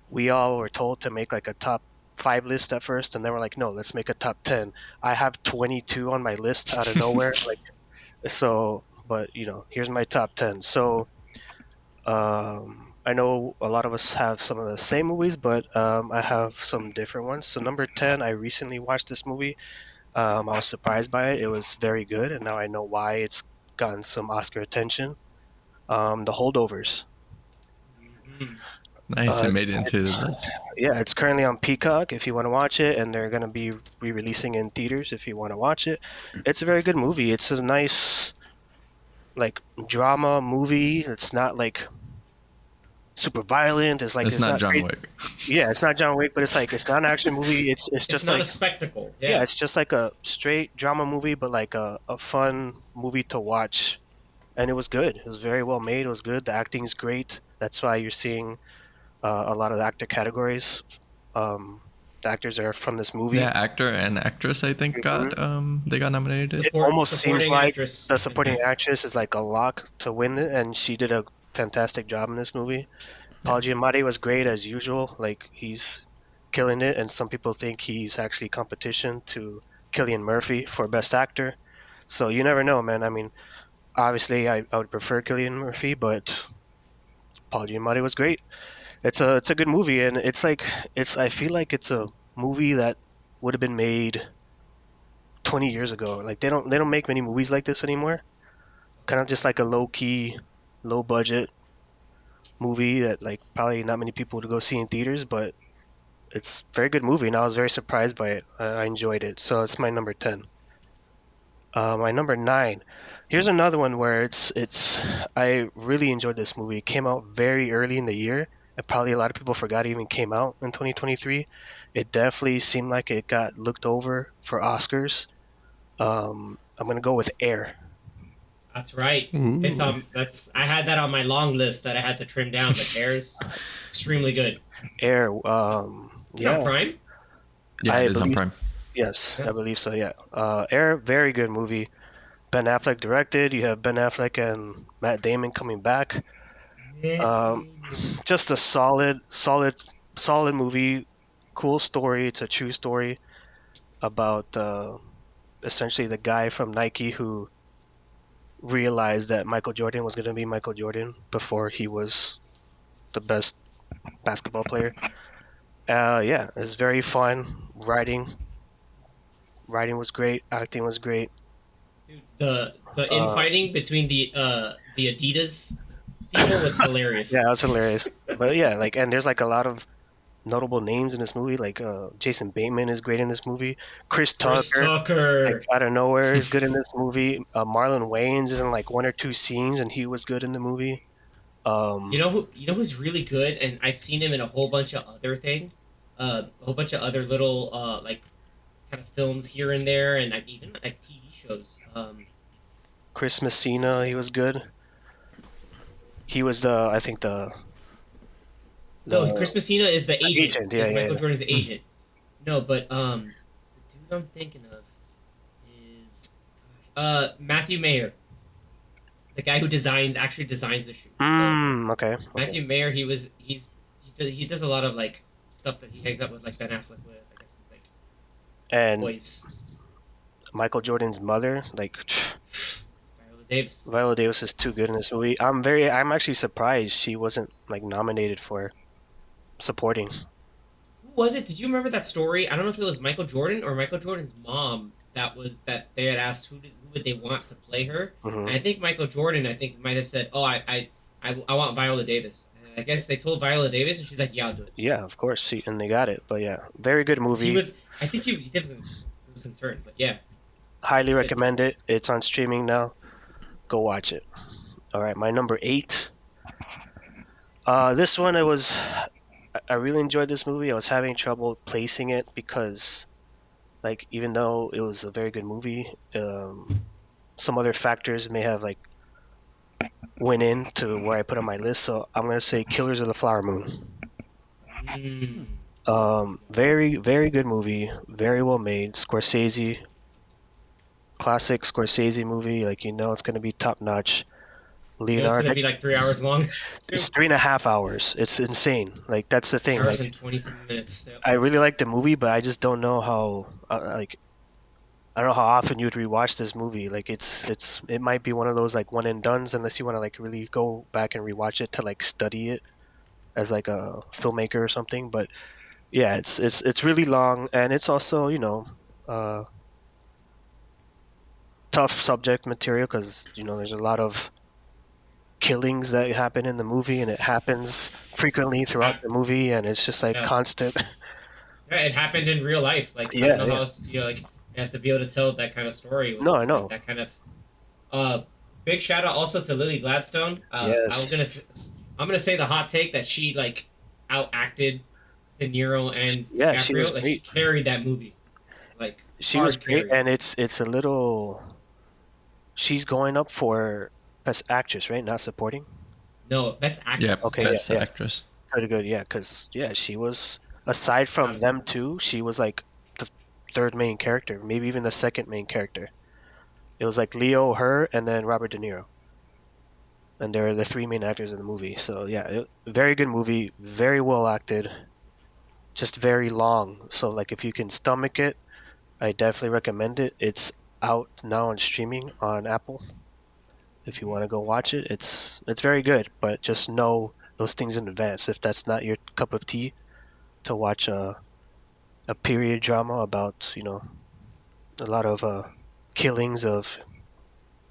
we all were told to make, like, a top 5 list at first, and then we're like, no, let's make a top 10. I have 22 on my list out of nowhere. But, here's my top 10. So, I know a lot of us have some of the same movies, but I have some different ones. So number 10, I recently watched this movie. I was surprised by it. It was very good, and now I know why it's gotten some Oscar attention. The Holdovers. Mm-hmm. Nice, it made it into the list. Yeah, it's currently on Peacock if you want to watch it, and they're going to be re-releasing in theaters if you want to watch it. It's a very good movie. It's a nice, like, drama movie. It's not, like, super violent. It's not John crazy. Wick. Yeah, it's not John Wick, but it's not an action movie. It's just not like a spectacle. Yeah, it's just like a straight drama movie, but like a fun movie to watch. And it was good. It was very well made. It was good. The acting's great. That's why you're seeing a lot of the actor categories. The actors are from this movie. Yeah, actor and actress, I think, got nominated. It almost seems like the supporting supporting actress is like a lock to win it, and she did a fantastic job in this movie. Paul Giamatti was great as usual. Like, he's killing it, and some people think he's actually competition to Cillian Murphy for Best Actor. So you never know, man. I mean, obviously I would prefer Cillian Murphy, but Paul Giamatti was great. It's a good movie, and I feel like it's a movie that would have been made 20 years ago. Like they don't make many movies like this anymore. Kind of just like a low key, low budget movie that like probably not many people would go see in theaters, but it's a very good movie, and I was very surprised by it. I enjoyed it, so it's my number 10. My number 9. Here's another one where it's. I really enjoyed this movie. It came out very early in the year, and probably a lot of people forgot it even came out in 2023. It definitely seemed like it got looked over for Oscars. I'm gonna go with Air. That's right. Ooh. It's that's I had that on my long list that I had to trim down, but Air's extremely good. Air. Is it on Yeah, Prime? Yeah, I it is on believe. Prime. Yes, Yeah. I believe so. Yeah. Air, very good movie. Ben Affleck directed. You have Ben Affleck and Matt Damon coming back. Um, just a solid movie. Cool story. It's a true story about essentially the guy from Nike who realized that Michael Jordan was going to be Michael Jordan before he was the best basketball player. Yeah, it's very fun. Writing was great. Acting was great. Dude, the Uh, infighting between the Adidas people was hilarious. yeah, it was hilarious. But yeah, like, and there's like a lot of notable names in this movie. Like Jason Bateman is great in this movie. Chris Chris Tucker, like Tucker. out of nowhere, is good in this movie. Marlon Wayans is in like one or two scenes, and he was good in the movie. You know who's really good, and I've seen him in a whole bunch of other a whole bunch of other little like kind of films here and there, and like even like TV shows. Chris What's his Messina, he name? was good. He was I think No, the Chris Messina is the agent. agent. Yeah, Is yeah, Michael yeah. Jordan's agent. No, but the dude I'm thinking of is Matthew Mayer, the guy who actually designs the shoe. So Okay, okay. Matthew Mayer, he does a lot of like stuff that he hangs out with like Ben Affleck with. I guess he's like And boys. Michael Jordan's mother, like Viola Davis. Viola Davis is too good in this movie. I'm actually surprised she wasn't like nominated for supporting. Who was it? Did you remember that story? I don't know if it was Michael Jordan or Michael Jordan's mom that they had asked who would they want to play her. Hmm. And I think Michael Jordan might have said, "Oh, I want Viola Davis." And I guess they told Viola Davis, and she's like, "Yeah, I'll do it." Yeah, of course, and they got it. But yeah, very good 'Cause movie. I think he was concerned, but yeah, Highly good. recommend it. It's on streaming now. Go watch it. All right, my number 8. This one I really enjoyed this movie. I was having trouble placing it because like even though it was a very good movie, some other factors may have like went into where I put on my list. So I'm gonna say Killers of the Flower Moon. Mm. Very very good movie. Very well made. Scorsese, classic Scorsese movie. Like it's gonna be top notch. You know, it's Leonardo, gonna be like 3 hours long. it's Too. 3.5 hours. It's insane. Like that's the thing. 3 hours Like and 27 minutes. Yep. I really like the movie, but I just don't know how. Like I don't know how often you'd rewatch this movie. Like it might be one of those like one and dones unless you want to like really go back and rewatch it to like study it as like a filmmaker or something. But yeah, it's really long and it's also uh, tough subject material because there's a lot of killings that happen in the movie and it happens frequently throughout Ah, the movie and it's just like yeah. constant. Yeah, it happened in real life. Like I don't Yeah, know how yeah. else like you have to be able to tell that kind of story with No, I just like know. that kind of. Uh, Big shout out also to Lily Gladstone. Yes. I'm gonna say the hot take that she like out acted De Niro and Yeah, she was DiCaprio. Like she great. carried that movie, like She was hard great carry. and it's a little she's going up for best actress, right? Not supporting. No, best actor. Yeah, Okay, Yeah, yeah, best yeah. actress. Pretty good, yeah, because yeah, she was aside from um, them two, she was like the third main character, maybe even the second main character. It was like Leo, her, and then Robert De Niro, and they're the three main actors in the movie. So yeah, very good movie, very well acted, just very long. So like if you can stomach it, I definitely recommend it. It's out now on streaming on Apple. If you want to go watch it, it's very good, but just know those things in advance. If that's not your cup of tea to watch a period drama about A lot of killings of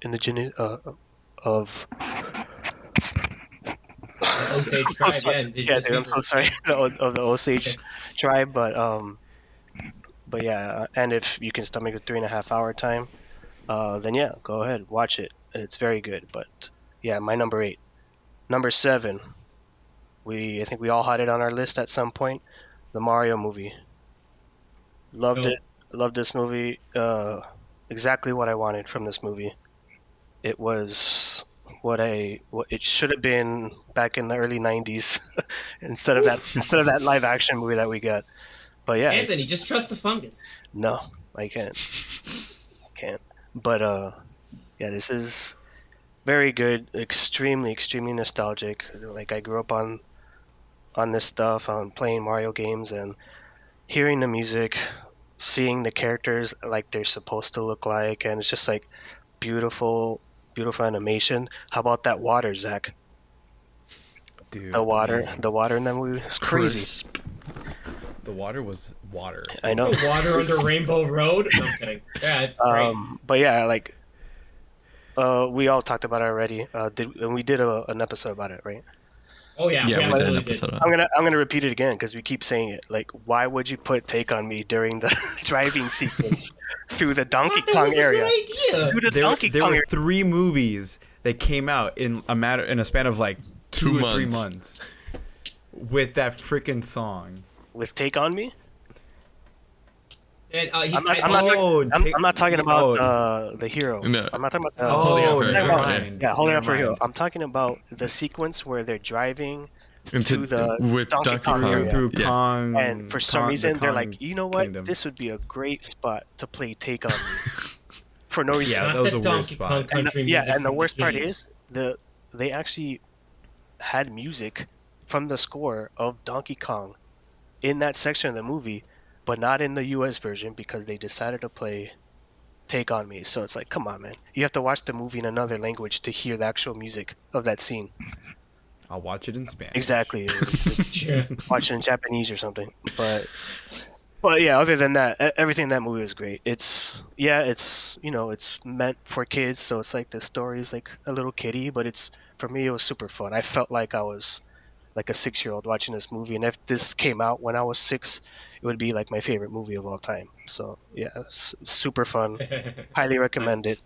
indigenous of The Osage I'm tribe, sorry. yeah, Yeah, indigenous dude, I'm so people. sorry. Yeah. Of the Osage tribe, but yeah, and if you can stomach a 3.5 hour time, then yeah, go ahead, watch it. It's very good. But yeah, my number eight, number seven. I think we all had it on our list at some point. The Mario movie. Loved it. Dope. Loved this movie. Exactly what I wanted from this movie. It was what it should have been back in the early '90s instead of that live action movie that we got. But yeah, Anthony, just trust the fungus. no, I can't. But yeah, this is very good. Extremely nostalgic. Like I grew up on this stuff, on playing Mario games and hearing the music, seeing the characters like they're supposed to look like, and it's just like beautiful animation. How about that water, Zach? Dude, amazing. The water in that movie is crazy. Crisp. The water was water. I know. The water under Rainbow Road. No, I'm kidding. Yeah, it's great. But yeah, like we all talked about it already. And we did an episode about it, right? Oh yeah, Yeah, we we did an absolutely episode did. on it. I'm gonna repeat it again because we keep saying it. Like, why would you put "Take on Me" during the driving sequence through the Donkey That Kong was a area? good idea. Through the There, Donkey there Kong were area. 3 movies that came out in a span of like 2 or 3 months with that freaking song. With "Take on Me." And I'm not talking about the hero. No. I'm not talking about Holding Out Oh, for a never Hero, mind. yeah, holding Never out for a hero. mind. I'm talking about the sequence where they're driving Into to the with Donkey Kong Kong. area. Through Yeah. Kong, And for some the reason, they're Kong like, you know what? Kingdom. This would be a great spot to play "Take on Me" for no reason. Yeah, Not that was the a weird Donkey spot. Kong And country music. and the from worst part games. is they actually had music from the score of Donkey Kong in that section of the movie, but not in the US version because they decided to play "Take on Me." So it's like, come on, man. You have to watch the movie in another language to hear the actual music of that scene. I'll watch it in Spanish. Exactly. Just Yeah. watch it in Japanese or something. But yeah, other than that, everything in that movie was great. It's it's meant for kids, so it's like the story is like a little kiddie, but it's for me it was super fun. I felt like I was like a 6-year-old watching this movie, and if this came out when I was 6, it would be like my favorite movie of all time. So yeah, it's super fun. Highly recommend it.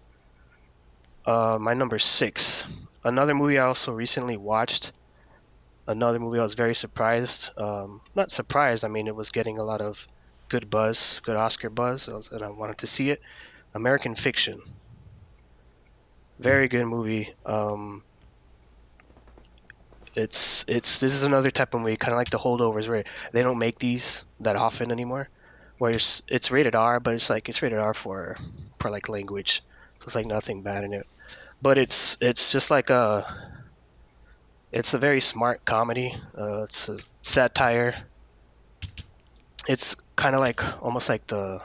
My number 6, another movie I also recently watched. Another movie I was very surprised. Not surprised. I mean, it was getting a lot of good buzz, good Oscar buzz, and I wanted to see it. American Fiction. Very good movie. This is another type of movie, kind of like the Holdovers, where they don't make these that often anymore. Where it's rated R, but it's rated R for like language, so it's like nothing bad in it. But it's just like it's a very smart comedy. It's a satire. It's kind of like almost like the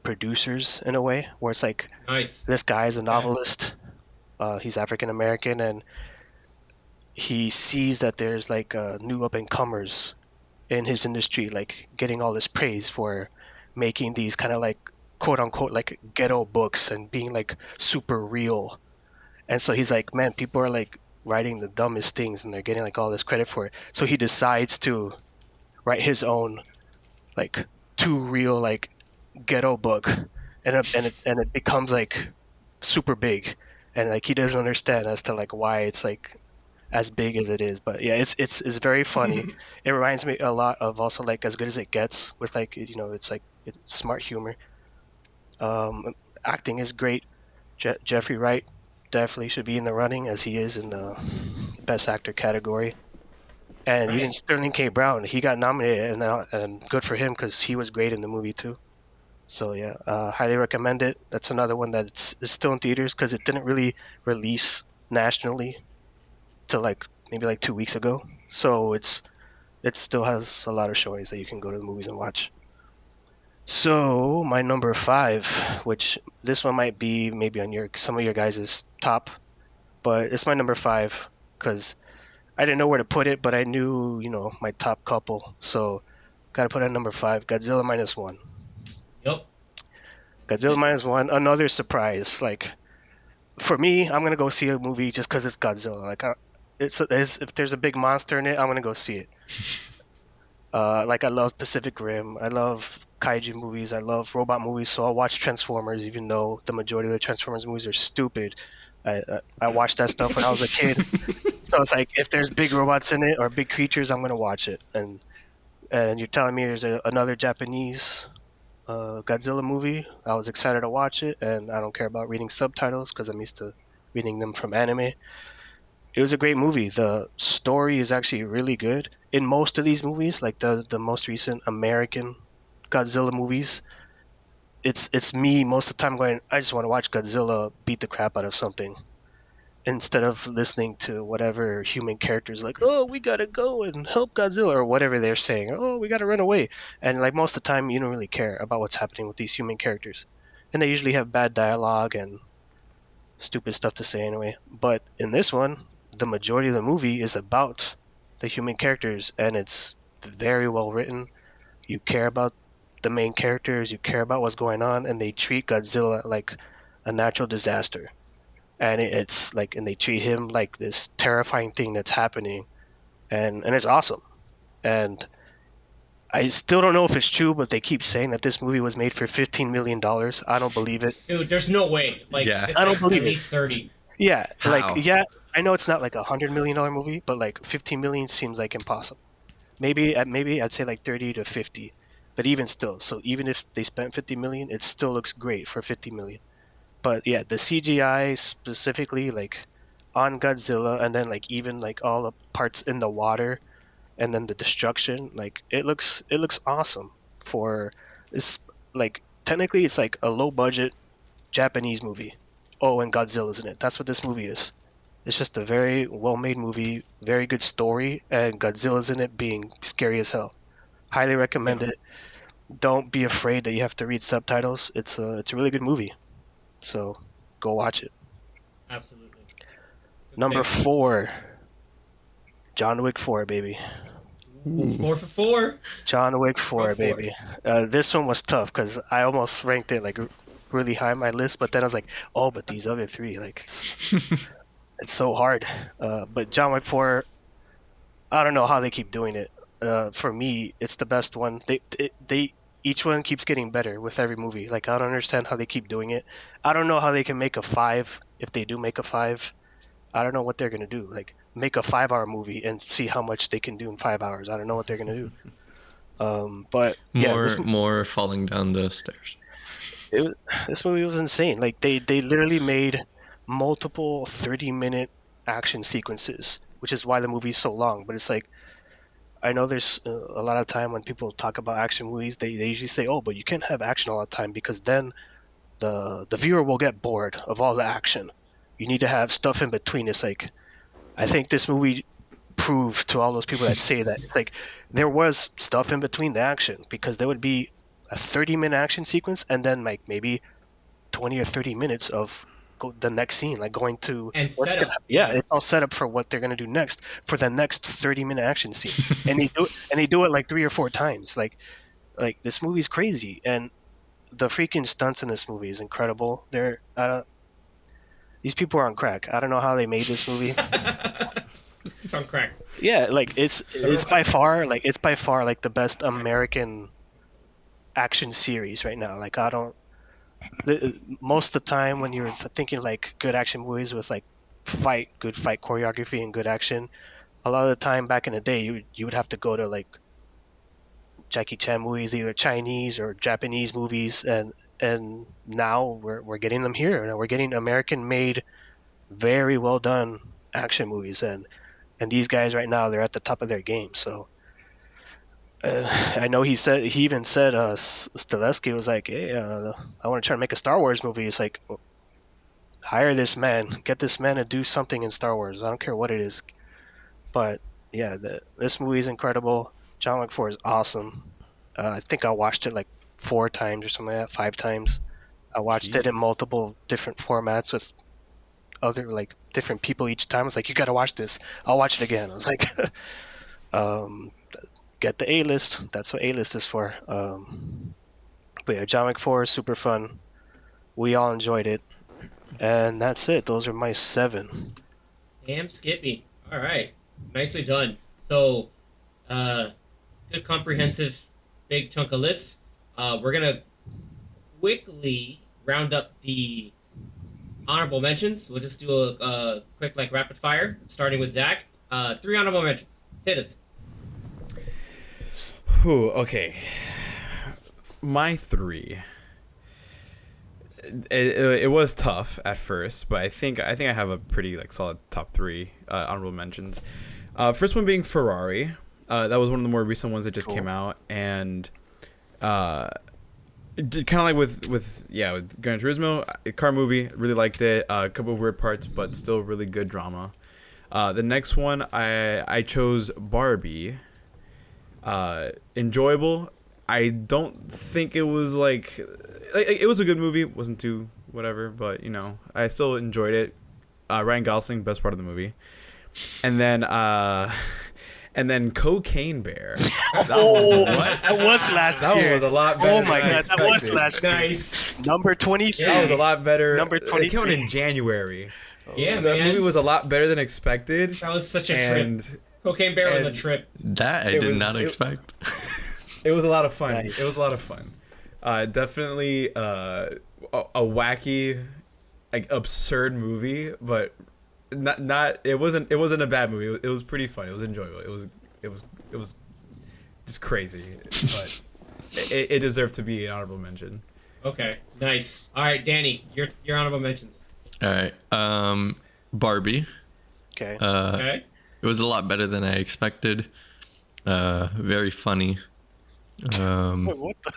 producers in a way, where it's like Nice. this guy is a novelist. He's African American, and he sees that there's like new up and comers in his industry, like getting all this praise for making these kind of like quote unquote like ghetto books and being like super real. And so he's like, man, people are like writing the dumbest things and they're getting like all this credit for it. So he decides to write his own like too real like ghetto book, and it becomes like super big, and like he doesn't understand as to like why it's like as big as it is. But yeah, it's very funny. It reminds me a lot of also like As Good as It Gets, with like it's like it's smart humor. Acting is great. Jeffrey Wright definitely should be in the running, as he is in the best actor category. And even Right. Sterling K. Brown, he got nominated, and good for him because he was great in the movie too. So yeah, highly recommend it. That's another one that's is still in theaters because it didn't really release nationally till like maybe like 2 weeks ago. So it still has a lot of showings that you can go to the movies and watch. So my number 5, which this one might be maybe on some of your guys' top, but it's my number 5 because I didn't know where to put it, but I knew my top couple. So got to put it at number 5, Godzilla minus one. Yep. Godzilla minus one. Another surprise. Like for me, I'm gonna go see a movie just because it's Godzilla. Like it's if there's a big monster in it, I'm gonna go see it. Like I love Pacific Rim. I love kaiju movies. I love robot movies. So I'll watch Transformers, even though the majority of the Transformers movies are stupid. I watched that stuff when I was a kid. So it's like if there's big robots in it or big creatures, I'm gonna watch it. And you're telling me there's another Japanese Godzilla movie. I was excited to watch it, and I don't care about reading subtitles because I'm used to reading them from anime. It was a great movie. The story is actually really good. In most of these movies, like the most recent American Godzilla movies, it's me most of the time going, I just want to watch Godzilla beat the crap out of something instead of listening to whatever human characters like, oh, we gotta go and help Godzilla or whatever they're saying. Oh, we gotta run away. And like most of the time, you don't really care about what's happening with these human characters, and they usually have bad dialogue and stupid stuff to say anyway. But in this one, the majority of the movie is about the human characters, and it's very well written. You care about the main characters, you care about what's going on, and they treat Godzilla like a natural disaster. And it's like, and they treat him like this terrifying thing that's happening, and it's awesome. And I still don't know if it's true, but they keep saying that this movie was made for $15 million. I don't believe it. Dude, there's no way. Like, Yeah. it's I don't like believe at it. least 30. Yeah, like How? yeah, I know it's not like $100 million movie, but like 15 million seems like impossible. Maybe I'd say like 30 to 50, but even still, so even if they spent 50 million, it still looks great for 50 million. But yeah, the CGI specifically like on Godzilla, and then like even like all the parts in the water, and then the destruction, like it looks awesome for this. Like technically, it's like a low budget Japanese movie. Oh, and Godzilla's in it. That's what this movie is. It's just a very well-made movie, very good story, and Godzilla's in it being scary as hell. Highly recommend Yeah, it. Don't be afraid that you have to read subtitles. It's a really good movie. So go watch it. absolutely. Good Number pick. 4, John Wick 4, baby. Ooh, 4 for 4. John Wick Go 4, for it. baby. This one was tough because I almost ranked it like really high on my list, but then I was like, oh, but these other three, like it's so hard. But John Wick 4, I don't know how they keep doing it. For me, it's the best one. They each one keeps getting better with every movie. Like I don't understand how they keep doing it. I don't know how they can make a 5 if they do make a 5. I don't know what they're gonna do. Like make a 5-hour movie and see how much they can do in 5 hours. I don't know what they're gonna do. But yeah, More falling down the stairs. it, this movie was insane. Like they literally made multiple 30-minute action sequences, which is why the movie's so long. But it's like I know there's a lot of time when people talk about action movies, they usually say, "Oh, but you can't have action all the time because then the viewer will get bored of all the action. You need to have stuff in between." It's like I think this movie proved to all those people that say that it's like there was stuff in between the action because there would be a 30-minute action sequence and then like maybe 20 or 30 minutes of the next scene, like going to And what's gonna setup. yeah, Yeah. it's all set up for what they're gonna do next for the next 30-minute action scene, and they do it like 3 or 4 times. Like this movie's crazy, and the freaking stunts in this movie is incredible. These people are on crack. I don't know how they made this movie. It's on crack. Yeah, like it's I don't it's know how by to pronounce far this. like it's by far like the best American action series right now. Like I don't most of the time when you're thinking like good action movies with like good fight choreography and good action, a lot of the time back in the day you would have to go to like Jackie Chan movies, either Chinese or Japanese movies, and now we're getting them here. Now we're getting American made, very well done action movies, and these guys right now they're at the top of their game. So I know he even said Stileski was like, hey, I want to try to make a Star Wars movie. It's like, well, hire this man, get this man to do something in Star Wars. I don't care what it is. But yeah, this movie is incredible. John Wick 4 is awesome. I think I watched it like 4 times or something like that, 5 times. I watched it in Jeez. multiple different formats with other like different people each time. I was like, you gotta watch this. I'll watch it again. I was like, um, get the A list. That's what A list is for. But yeah, John Wick 4 is super fun. We all enjoyed it. And that's it. Those are my 7. Damn, Skippy. All right, nicely done. So, good comprehensive, big chunk of list. We're gonna quickly round up the honorable mentions. We'll just do a quick like rapid fire, starting with Zach. 3 honorable mentions. Hit us. Ooh, okay. My 3. It was tough at first, but I think I have a pretty like solid top 3 honorable mentions. First one being Ferrari. That was one of the more recent ones that just came out, and kind of like with Gran Turismo, a car movie. Really liked it. A couple of weird parts, but still really good drama. The next one I chose Barbie. Enjoyable. I don't think it was like it was a good movie. Wasn't too whatever, but you know I still enjoyed it. Ryan Gosling, best part of the movie, and then Cocaine Bear. That was last year. That was a lot better. Oh my god, that was last year. Nice. Number 23. That was a lot better. Number 23. It came out in January. Yeah, That man. movie was a lot better than expected. That was such a trip. Cocaine Bear was a trip. That I did not expect. It was a lot of fun. Nice. It was a lot of fun. Definitely a wacky, like absurd movie, but not. It wasn't a bad movie. It was pretty fun. It was enjoyable. It was just crazy, but it deserved to be an honorable mention. Okay, nice. All right, Danny, your honorable mentions. All right. Barbie. Okay. Okay. It was a lot better than I expected. Very funny. Wait, what the?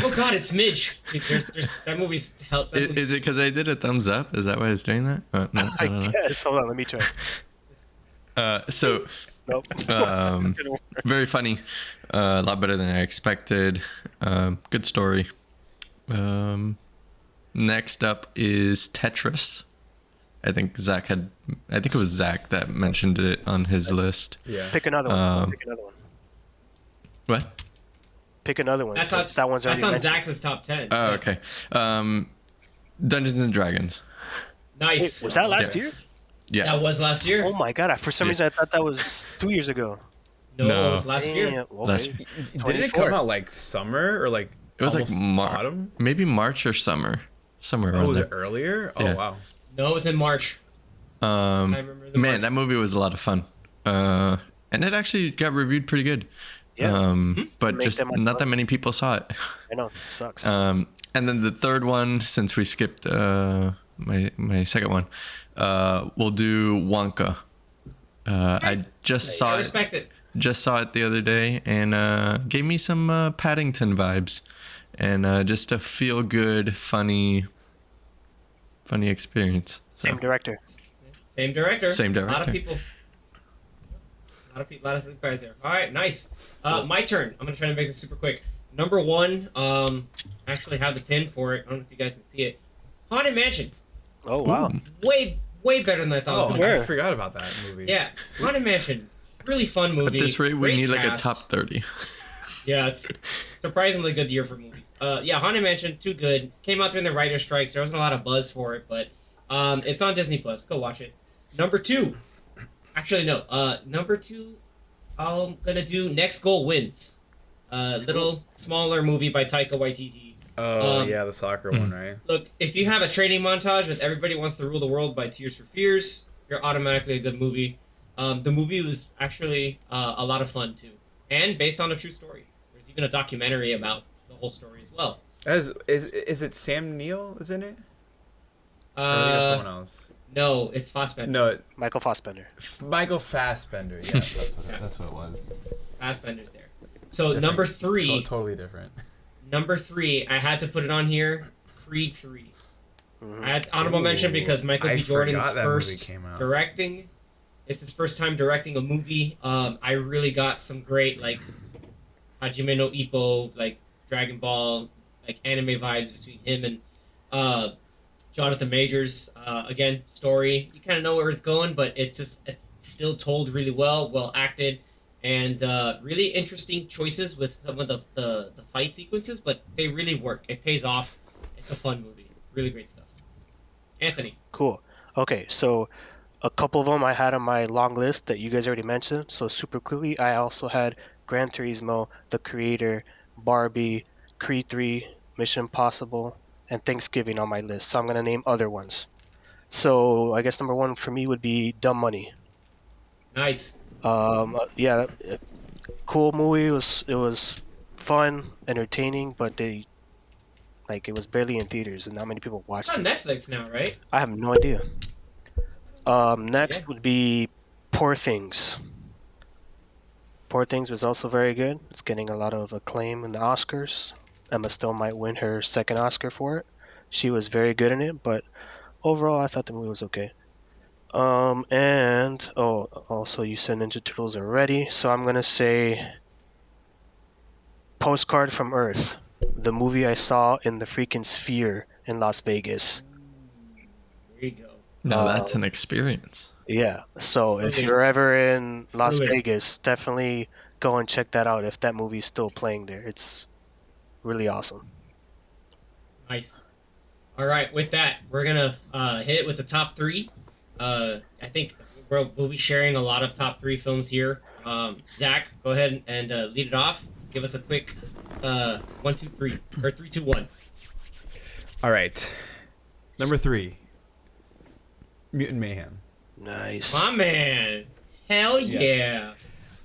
Oh God, it's Midge. There's that movie's held. Is it because I did a thumbs up? Is that why it's doing that? No, I I don't know. guess. Hold on, let me try. So, Nope. very funny. A lot better than I expected. Good story. Next up is Tetris. I think it was Zach that mentioned it on his list. Yeah. Pick another one. Pick another one. What? Pick another one. That's Since that one's already on mentioned. Zach's top 10. Oh, okay. Dungeons and Dragons. Nice. Wait, was that last year? Yeah. That was last year. Oh my god! For some reason, I thought that was 2 years ago. No, it was last year. Damn, okay. Last- Didn't it come out like summer or like It was like almost autumn? maybe March or summer, somewhere Oh, around was there. it earlier? Oh Yeah. wow. No, it was in March. I remember the Man, March. that movie was a lot of fun. And it actually got reviewed pretty good. Yeah. But Make just that much not that money. many people saw it. I know. It sucks. And then the third one, since we skipped my second one, we'll do Wonka. I just I saw it. respect it. Just saw it the other day and gave me some Paddington vibes, and just a feel good, funny experience. So, Same director. Same director. Same A lot director. of people. A lot of surprise there. All right, nice. My turn. I'm gonna try to make this super quick. Number 1. I actually have the pin for it. I don't know if you guys can see it. Haunted Mansion. Oh wow. Way better than I thought it was Oh, gonna where? I forgot about that movie. be. Yeah, Haunted Mansion. Really fun movie. at this rate, we Great need like a cast. top 30. Yeah, it's surprisingly good year for movies. Yeah, Haunted Mansion, too good. Came out during the writer's strikes. There wasn't a lot of buzz for it, but it's on Disney Plus. Go watch it. Number 2. Actually, no. Number 2, I'm gonna do Next Goal Wins. Little smaller movie by Taika Waititi. Oh yeah, the soccer one, right? Look, if you have a training montage with Everybody Wants to Rule the World by Tears for Fears, you're automatically a good movie. The movie was actually a lot of fun too, and based on a true story. There's even a documentary about the whole story as well. Is it Sam Neill is in it? Or is it someone else? No, it's Fassbender. No, Michael Fassbender. Michael Fassbender. Yes, that's what it was. Fassbender's there. So Different. number 3, Totally different. number 3, I had to put it on here. Creed 3. I had honorable mention because Michael I B. Jordan's forgot that movie first came out. directing. It's his first time directing a movie. I really got some great like Hajime no Ippo, like Dragon Ball, like anime vibes between him and Jonathan Majors. Again, story. You kind of know where it's going, but it's still told really well acted, and really interesting choices with some of the fight sequences. But they really work. It pays off, it's a fun movie. Really great stuff. Anthony. Cool. Okay, so a couple of them I had on my long list that you guys already mentioned. So super quickly, I also had Gran Turismo, The Creator, Barbie, Creed 3, Mission Impossible, and Thanksgiving on my list. So I'm gonna name other ones. So I guess number one for me would be Dumb Money. Nice. Yeah, cool movie. It was fun, entertaining, but it was barely in theaters and not many people It's watched on it. Netflix now, right? I have no idea. Next Yeah. would be Poor Things. Poor Things was also very good. It's getting a lot of acclaim in the Oscars. Emma Stone might win her second Oscar for it. She was very good in it, but overall, I thought the movie was okay. And also you said Ninja Turtles already, so I'm gonna say Postcard from Earth, the movie I saw in the freaking Sphere in Las Vegas. There you go. No, that's an experience. Yeah, so if Truly. you're ever in Las Truly. Vegas, definitely go and check that out if that movie's still playing there. It's really awesome. Nice. All right, with that, we're gonna hit it with the top three. I think we'll be sharing a lot of top three films here. Zach, go ahead and lead it off. Give us a quick 1, 2, 3, or 3, 2, 1. All right. Number 3, Mutant Mayhem. Nice. My man. Hell Yes. yeah.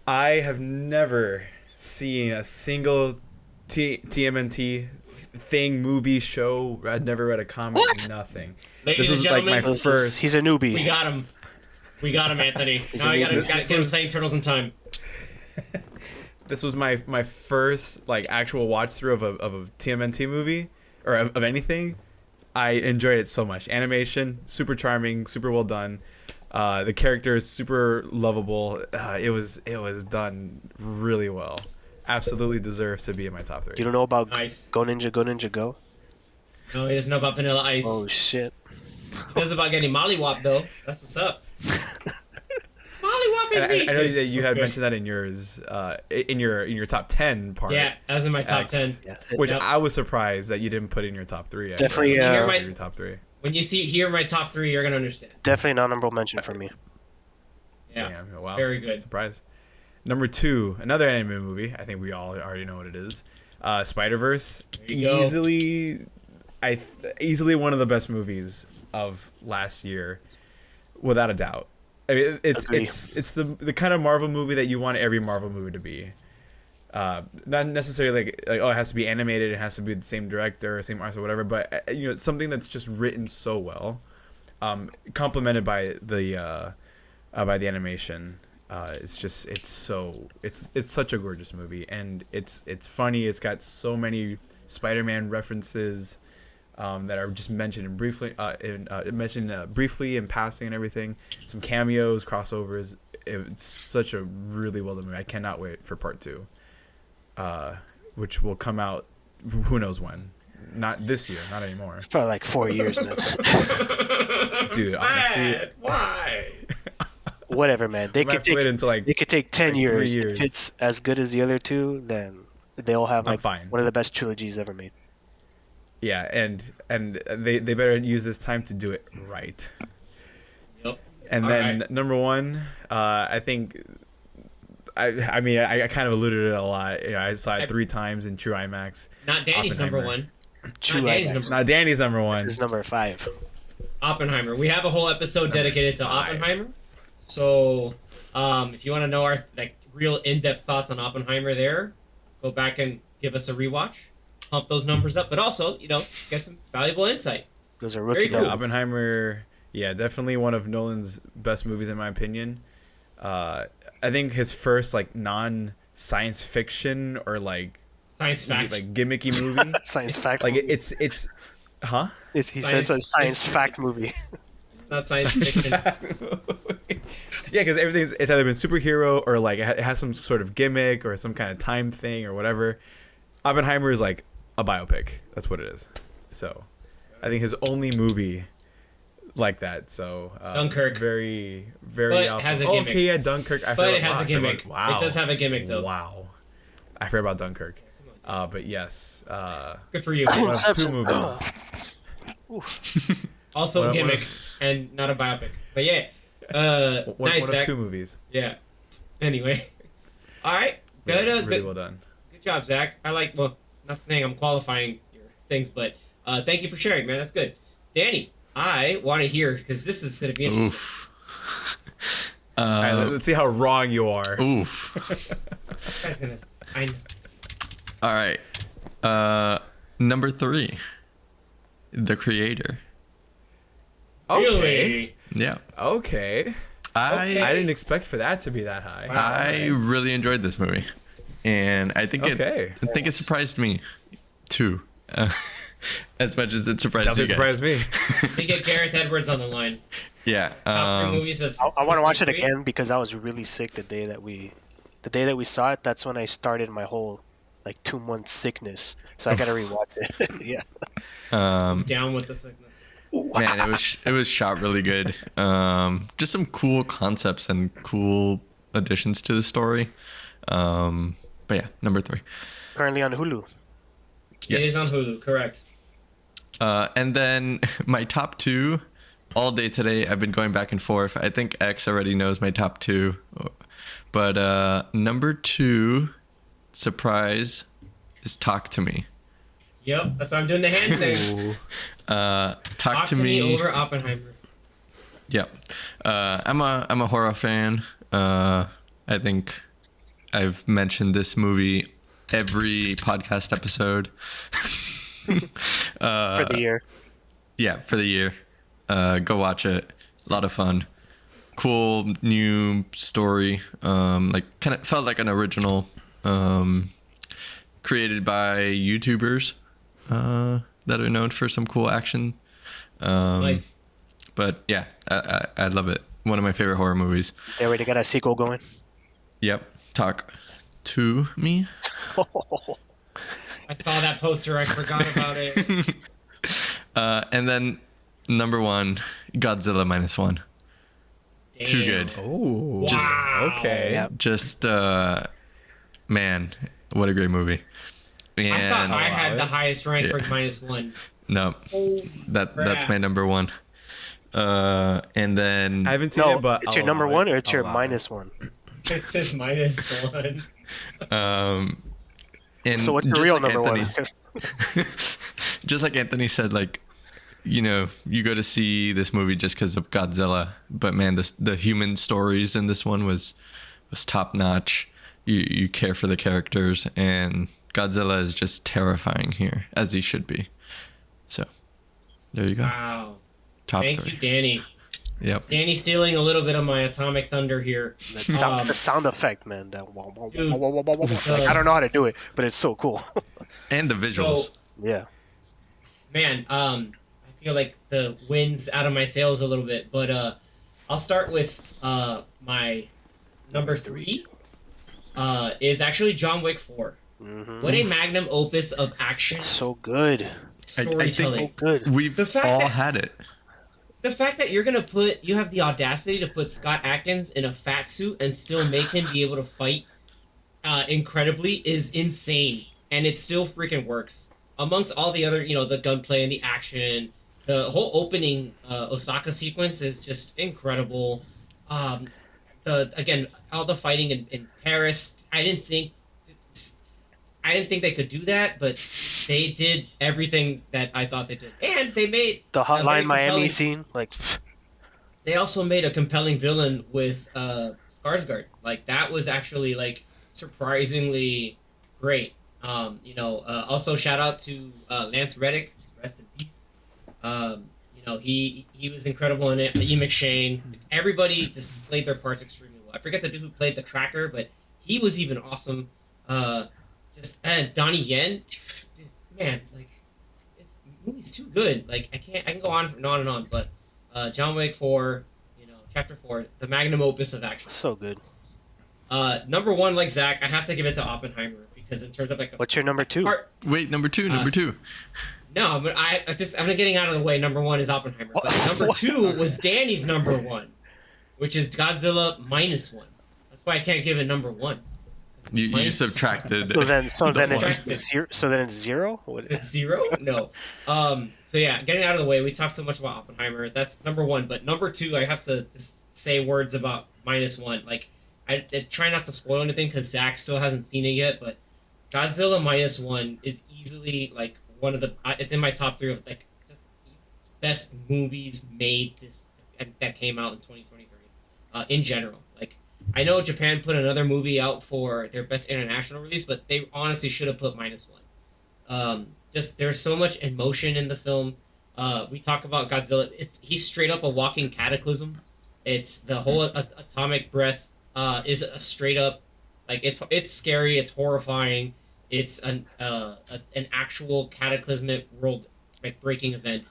I have never seen a single TMNT thing, movie, show. I'd never read a comic. What? Nothing. Ladies This and was like gentlemen, my first. He's a newbie. we got him. We got him, Anthony. He's Now a we gotta movie. get him playing Turtles in Time. This was my first like actual watch through of a TMNT movie or of anything. I enjoyed it so much. Animation, super charming, super well done. The characters super lovable. It was done really well. Absolutely deserves to be in my top 3. You don't know about Nice. Go Ninja, Go Ninja, Go? No, he doesn't know about Vanilla Ice. Oh shit. He knows about getting mollywopped, though. That's what's up. It's mollywopping And me. I know that you had Okay. mentioned that in yours, in your top 10 part. Yeah, that was in my top X. 10. Yeah. Which Yep. I was surprised that you didn't put in your top 3. Definitely, Your top 3. When you hear my top 3, you're gonna understand. Definitely an honorable mention for me. Yeah, Damn, wow. very good. Surprise. Number 2, another anime movie. I think we all already know what it is. Spider-Verse. There you go. Easily one of the best movies of last year, without a doubt. I mean, it's Agree. it's the kind of Marvel movie that you want every Marvel movie to be. Not necessarily like oh, it has to be animated, it has to be the same director, same artist, or whatever. But it's something that's just written so well, complemented by the animation. It's such a gorgeous movie, and it's funny. It's got so many Spider-Man references that are just mentioned briefly in passing and everything. Some cameos, crossovers. It's such a really well done movie. I cannot wait for part 2, which will come out who knows when. Not this year, not anymore. It's probably like 4 years, man. Dude, honestly, Why? Whatever, man. They I'm gonna could have to wait take until like it could take 10 like 3 years. years. If it's as good as the other two, then they'll have I'm like fine. one of the best trilogies ever made. Yeah, and they better use this time to do it right. Yep. And All then right. number 1, I think I mean I kind of alluded to it a lot. I saw it 3 times in true IMAX. Not Danny's number Oppenheimer. 1. True Not Danny's IMAX. number Now Danny's number 1. This is number 5. Oppenheimer. We have a whole episode dedicated to 5. Oppenheimer. So, if you want to know our real in-depth thoughts on Oppenheimer, go back and give us a rewatch, pump those numbers up, but also get some valuable insight. Those are Very rookie cool. numbers. Oppenheimer, yeah, definitely one of Nolan's best movies in my opinion. I think his first non-science fiction or Science fact. gimmicky movie. Science fact. Like movie. it's huh? He says a science mystery. fact movie. Not science fiction. Yeah, because it's either been superhero or it has some sort of gimmick or some kind of time thing or whatever. Oppenheimer is like a biopic. That's what it is. So, I think his only movie like that. So Dunkirk. very very. But it awesome. has a Oh, gimmick. okay, yeah, Dunkirk. But it has a gimmick. Wow, It does have a gimmick, though. Wow, I forgot about Dunkirk. Come on, But yes, Good for you. one of two movies. Also One- gimmick one and not a biopic. But yeah. One, Nice, one Zach. of two movies. Yeah. Anyway. All right. Good. Really Good. well done. Good job, Zach. Well, not saying I'm qualifying your things, but thank you for sharing, man. That's good. Danny, I want to hear, because this is going to be interesting. All right, let's see how wrong you are. Oof. That guy's going to... All right. Number 3. The Creator. Okay. Really? Yeah. Okay. I didn't expect for that to be that high. Wow. I really enjoyed this movie, and I think it surprised me too, as much as it surprised Definitely you guys. surprised me. We get Gareth Edwards on the line. Yeah. Top 3 movies of... I want to watch it again because I was really sick the day that we saw it. That's when I started my whole 2-month sickness. So I gotta rewatch it. Yeah. He's down with the sickness. Man, it was shot really good. Just some cool concepts and cool additions to the story. But yeah, number 3. Currently on Hulu. It is on Hulu, correct. And then my top 2, all day today, I've been going back and forth. I think X already knows my top 2. But number 2, surprise, is Talk to Me. Yep, that's why I'm doing the hand thing. Talk to Me over Oppenheimer. Yep. I'm a horror fan. I think I've mentioned this movie every podcast episode. For the year. Yeah, for the year. Go watch it. A lot of fun. Cool new story. Kind of felt like an original. Created by YouTubers that are known for some cool action. Nice. But yeah, I love it. One of my favorite horror movies. They already got a sequel going. Yep. Talk to Me. I saw that poster. I forgot about it. And then number 1, Godzilla -1. Damn. Too good. Oh. Just okay. Yeah. Just man, what a great movie. And I thought I had the highest rank for Yeah. -1. no, that's my number 1. And then I haven't seen No, it, but it's I'll your number allow 1 it. or it's your I'll allow it. -1? It's this -1. and So what's your just real like number Anthony, 1? just like Anthony said, you go to see this movie just because of Godzilla, but man, the human stories in this one was top notch. You care for the characters, and Godzilla is just terrifying here, as he should be. So there you go. Wow. Top Thank 3. you, Danny. Yep. Danny stealing a little bit of my Atomic Thunder here. The sound effect, man. That Dude. I don't know how to do it, but it's so cool. And the visuals. So, Yeah. man, I feel like the wind's out of my sails a little bit, but I'll start with my number 3 is actually John Wick 4. Mm-hmm. What a magnum opus of action It's so good. storytelling. So good. We've The fact all that- had it. The fact that you have the audacity to put Scott Adkins in a fat suit and still make him be able to fight incredibly is insane, and it still freaking works. Amongst all the other, the gunplay and the action, the whole opening Osaka sequence is just incredible. All the fighting in Paris, I didn't think they could do that, but they did everything that I thought they did, and they made The a very Hotline Miami compelling- scene, They also made a compelling villain with Skarsgård. That was actually surprisingly great. Also shout out to Lance Reddick, rest in peace. He was incredible in it. E. McShane, everybody just played their parts extremely well. I forget the dude who played the tracker, but he was even awesome. And Donnie Yen, dude, man, the movie's too good. I can go on and on, but John Wick 4, Chapter 4, the magnum opus of action. so good. Number 1, like Zach, I have to give it to Oppenheimer because in terms of What's your number 2? Wait, number 2. No, but I'm getting out of the way. Number 1 is Oppenheimer, but number 2 was Danny's number 1, which is Godzilla -1. That's why I can't give it number 1. You subtracted. So then it's zero. It's zero? No. So yeah, getting out of the way, we talked so much about Oppenheimer. That's number one, but number two, I have to just say words about -1. Like, I try not to spoil anything because Zach still hasn't seen it yet, but Godzilla -1 is easily like one of the. It's in my top 3 of like just best movies made that came out in 2023. In general, like I know Japan put another movie out for their best international release, but they honestly should have put -1. Just there's so much emotion in the film. We talk about Godzilla. He's straight up a walking cataclysm. It's the whole atomic breath is a straight up like it's scary. It's horrifying. It's an actual cataclysmic world like breaking event.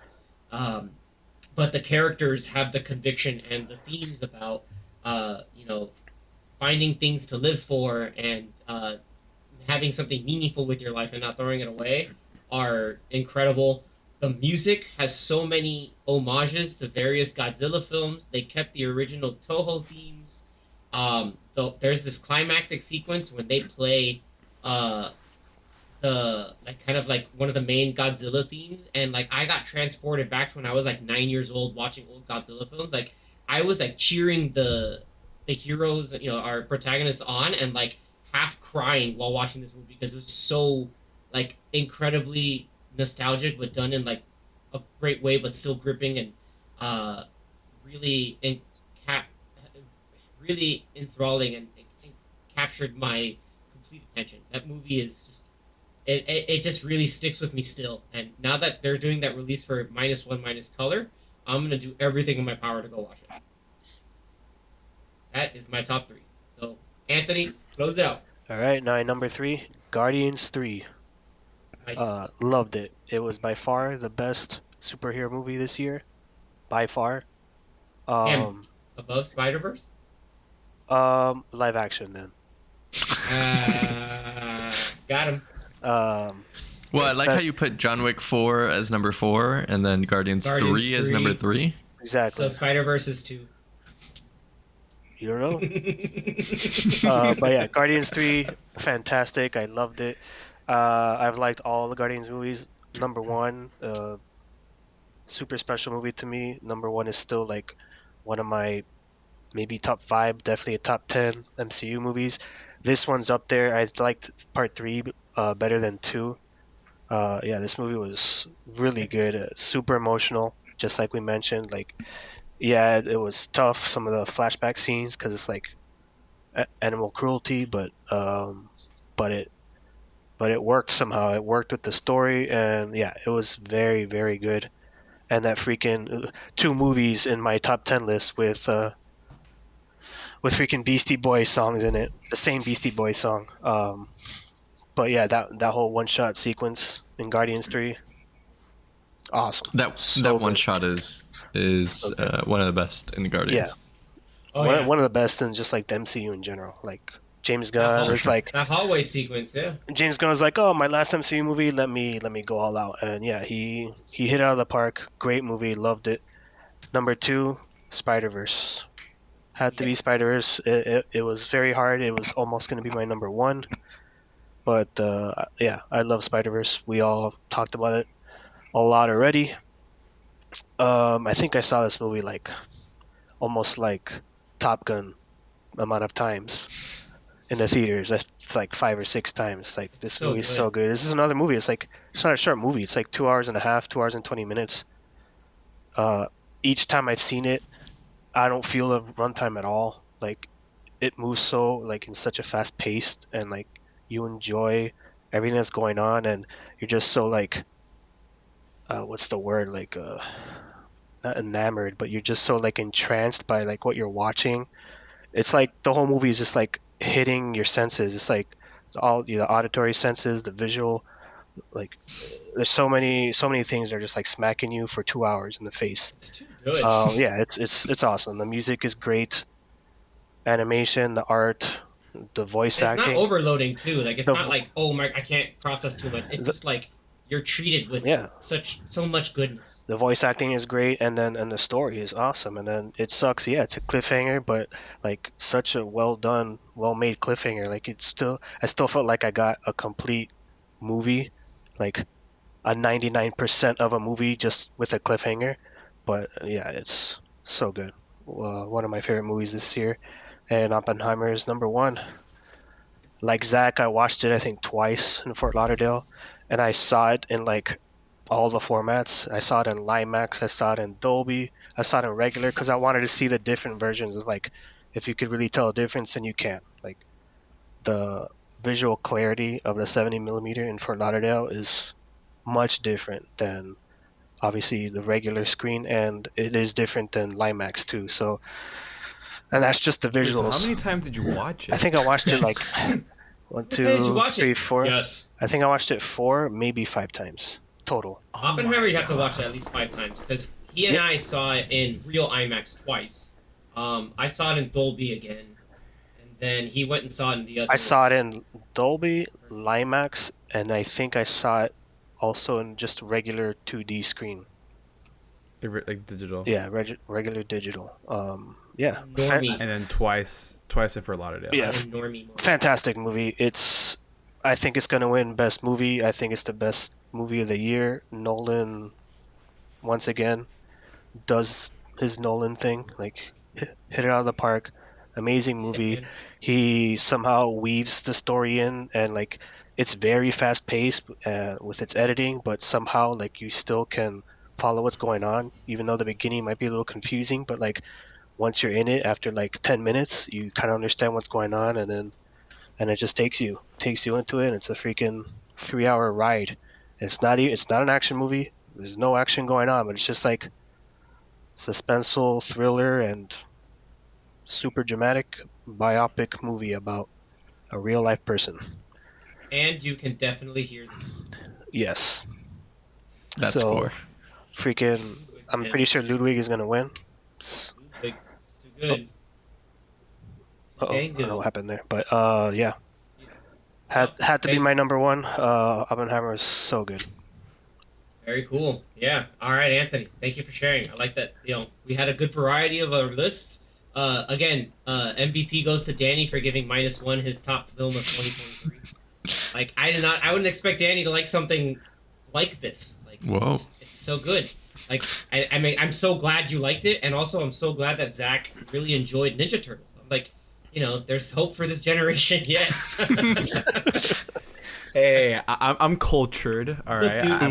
But the characters have the conviction and the themes about finding things to live for and having something meaningful with your life and not throwing it away are incredible. The music has so many homages to various Godzilla films. They kept the original Toho themes. There's this climactic sequence when they play the like kind of like one of the main Godzilla themes, and like I got transported back to when I was like 9 years old watching old Godzilla films. Like I was like cheering the heroes, our protagonists on, and like half crying while watching this movie because it was so like incredibly nostalgic, but done in like a great way, but still gripping and really really enthralling and captured my complete attention. That movie is just it just really sticks with me still. And now that they're doing that release for -1 color, I'm gonna do everything in my power to go watch it. That is my top 3. So Anthony, close it out. All right, now number 3, Guardians 3. Nice. Loved it. It was by far the best superhero movie this year, by far. Above Spider-Verse? Live action then. Got him. Well, I like how you put John Wick 4 as number 4 and then Guardians 3 as number 3. Exactly. So Spider-Verse is 2. You don't know? But yeah, Guardians 3, fantastic. I loved it. I've liked all the Guardians movies. Number 1, super special movie to me. Number 1 is still like one of my maybe top 5, definitely a top 10 MCU movies. This one's up there. I liked part 3 better than 2. Yeah, this movie was really good. Super emotional, just like we mentioned. Like, yeah, it was tough. Some of the flashback scenes because it's like animal cruelty, but it worked somehow. It worked with the story, and yeah, it was very, very good. And that freaking 2 movies in my top 10 list with freaking Beastie Boys songs in it, the same Beastie Boys song. But yeah, that whole one-shot sequence in Guardians 3, awesome. That one shot is one of the best in the Guardians. Yeah. One of the best in just like the MCU in general. Like James Gunn was like that hallway sequence, yeah. James Gunn was like, "Oh, my last MCU movie, let me go all out." And yeah, he hit it out of the park. Great movie, loved it. Number 2, Spider-Verse. Had to be Spider-Verse. It was very hard. It was almost going to be my number 1. But yeah, I love Spider-Verse. We all talked about it a lot already. I think I saw this movie like almost like Top Gun amount of times in the theaters. It's like 5 or 6 times. Like this movie is so good. This is another movie. It's not a short movie. It's like 2 hours and a half, 2 hours and 20 minutes. Each time I've seen it, I don't feel the runtime at all. Like it moves so like in such a fast pace, and like you enjoy everything that's going on, and you're just so like what's the word, like not enamored, but you're just so like entranced by like what you're watching. It's like the whole movie is just like hitting your senses. It's like all the auditory senses, the visual, like there's so many things that are just like smacking you for 2 hours in the face. It's too good. Yeah, it's awesome. The music is great, animation, the art, the voice acting. It's not overloading too. Like it's not like, oh my, I can't process too much. It's just like you're treated with so much goodness. The voice acting is great, and the story is awesome. And then it sucks. Yeah, it's a cliffhanger, but like such a well done, well made cliffhanger. Like I still felt like I got a complete movie, like a 99% of a movie just with a cliffhanger. But yeah, it's so good. One of my favorite movies this year, and Oppenheimer is number one. Like Zach, I watched it I think twice in Fort Lauderdale, and I saw it in like all the formats. I saw it in Limax, I saw it in Dolby, I saw it in regular because I wanted to see the different versions of like if you could really tell a difference, and you can. Like the visual clarity of the 70 millimeter in Fort Lauderdale is much different than obviously the regular screen, and it is different than Limax too. So, and that's just the visuals. Wait, so how many times did you watch it? I think I watched it like 1, 2, 3, 4. Yes. I think I watched it 4, maybe 5 times total. Oppenheimer, you have to watch it at least 5 times because he and I saw it in real IMAX twice. I saw it in Dolby again, and then he went and saw it in the other. I saw it in Dolby, Limax, and I think I saw it also in just regular 2D screen. Like digital. Yeah, regular digital. Yeah. Normie. And then twice in Fort Lauderdale. Yeah. Normie. Fantastic movie. I think it's gonna win best movie. I think it's the best movie of the year. Nolan, once again, does his Nolan thing. Like hit it out of the park. Amazing movie. Yeah, He somehow weaves the story in, and like it's very fast paced with its editing, but somehow like you still can follow what's going on, even though the beginning might be a little confusing. But like once you're in it, after like 10 minutes, you kind of understand what's going on, and it just takes you into it. And it's a freaking 3-hour ride. And it's not an action movie. There's no action going on, but it's just like suspenseful thriller and super dramatic biopic movie about a real life person. And you can definitely hear them. Yes. That's so, 4. Freaking, I'm pretty sure Ludwig is gonna win. Ludwig, it's too good. I don't know what happened there, but yeah. Had to be my number one. Oppenheimer is so good. Very cool. Yeah. All right, Anthony. Thank you for sharing. I like that. We had a good variety of our lists. Again, MVP goes to Danny for giving -1 his top film of 2023. Like I wouldn't expect Danny to like something like this. Like, whoa, it's so good. Like I mean, I'm so glad you liked it, and also I'm so glad that Zach really enjoyed Ninja Turtles. I'm like, there's hope for this generation yet. Hey, I'm cultured. All right, I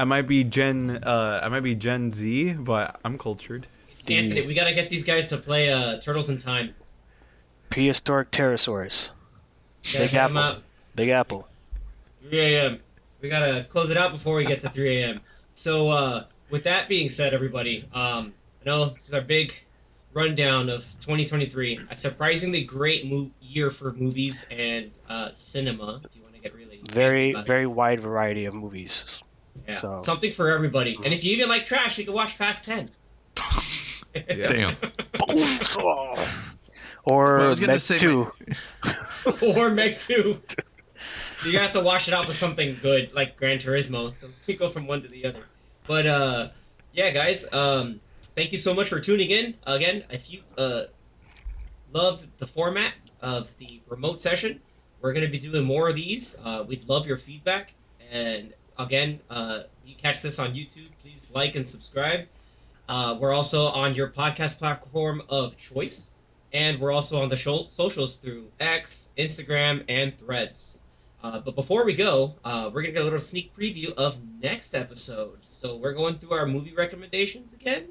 might be Gen Z, but I'm cultured. Anthony, we gotta get these guys to play Turtles in Time. Prehistoric pterosaurs. Big Apple. Big Apple. 3 a.m. We gotta close it out before we get to 3 a.m. So, with that being said, everybody, I know this is our big rundown of 2023. A surprisingly great year for movies and cinema. If you want to get really very wide variety of movies. Yeah, so. Something for everybody. And if you even like trash, you can watch Fast 10. Damn. Or Meg 2. Or Meg 2. You have to wash it out with something good, like Gran Turismo. So we go from one to the other. But, yeah, guys, thank you so much for tuning in. Again, if you loved the format of the remote session, we're going to be doing more of these. We'd love your feedback. And, again, you catch this on YouTube, please like and subscribe. We're also on your podcast platform of choice. And we're also on the socials through X, Instagram, and Threads. But before we go, we're going to get a little sneak preview of next episode. So we're going through our movie recommendations again.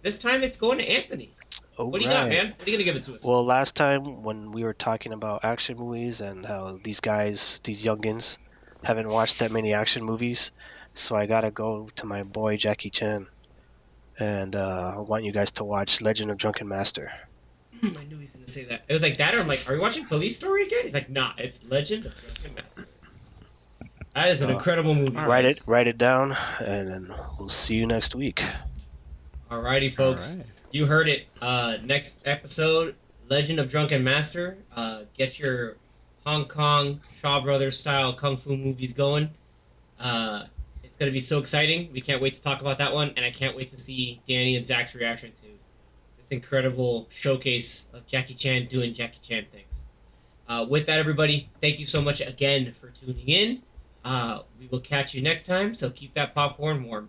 This time it's going to Anthony. What do you got, man? What are you going to give it to us? Well, last time when we were talking about action movies and how these guys, these youngins, haven't watched that many action movies, so I got to go to my boy Jackie Chan. And I want you guys to watch Legend of Drunken Master. I knew he was going to say that. It was like that, or I'm like, are we watching Police Story again? He's like, nah, it's Legend of Drunken Master. That is an incredible movie. Write it down, and then we'll see you next week. Alrighty, folks. All right. You heard it. Next episode, Legend of Drunken Master. Get your Hong Kong Shaw Brothers style kung fu movies going. It's going to be so exciting. We can't wait to talk about that one, and I can't wait to see Danny and Zach's reaction to this incredible showcase of Jackie Chan doing Jackie Chan things. With that, everybody, thank you so much again for tuning in. We will catch you next time, so keep that popcorn warm.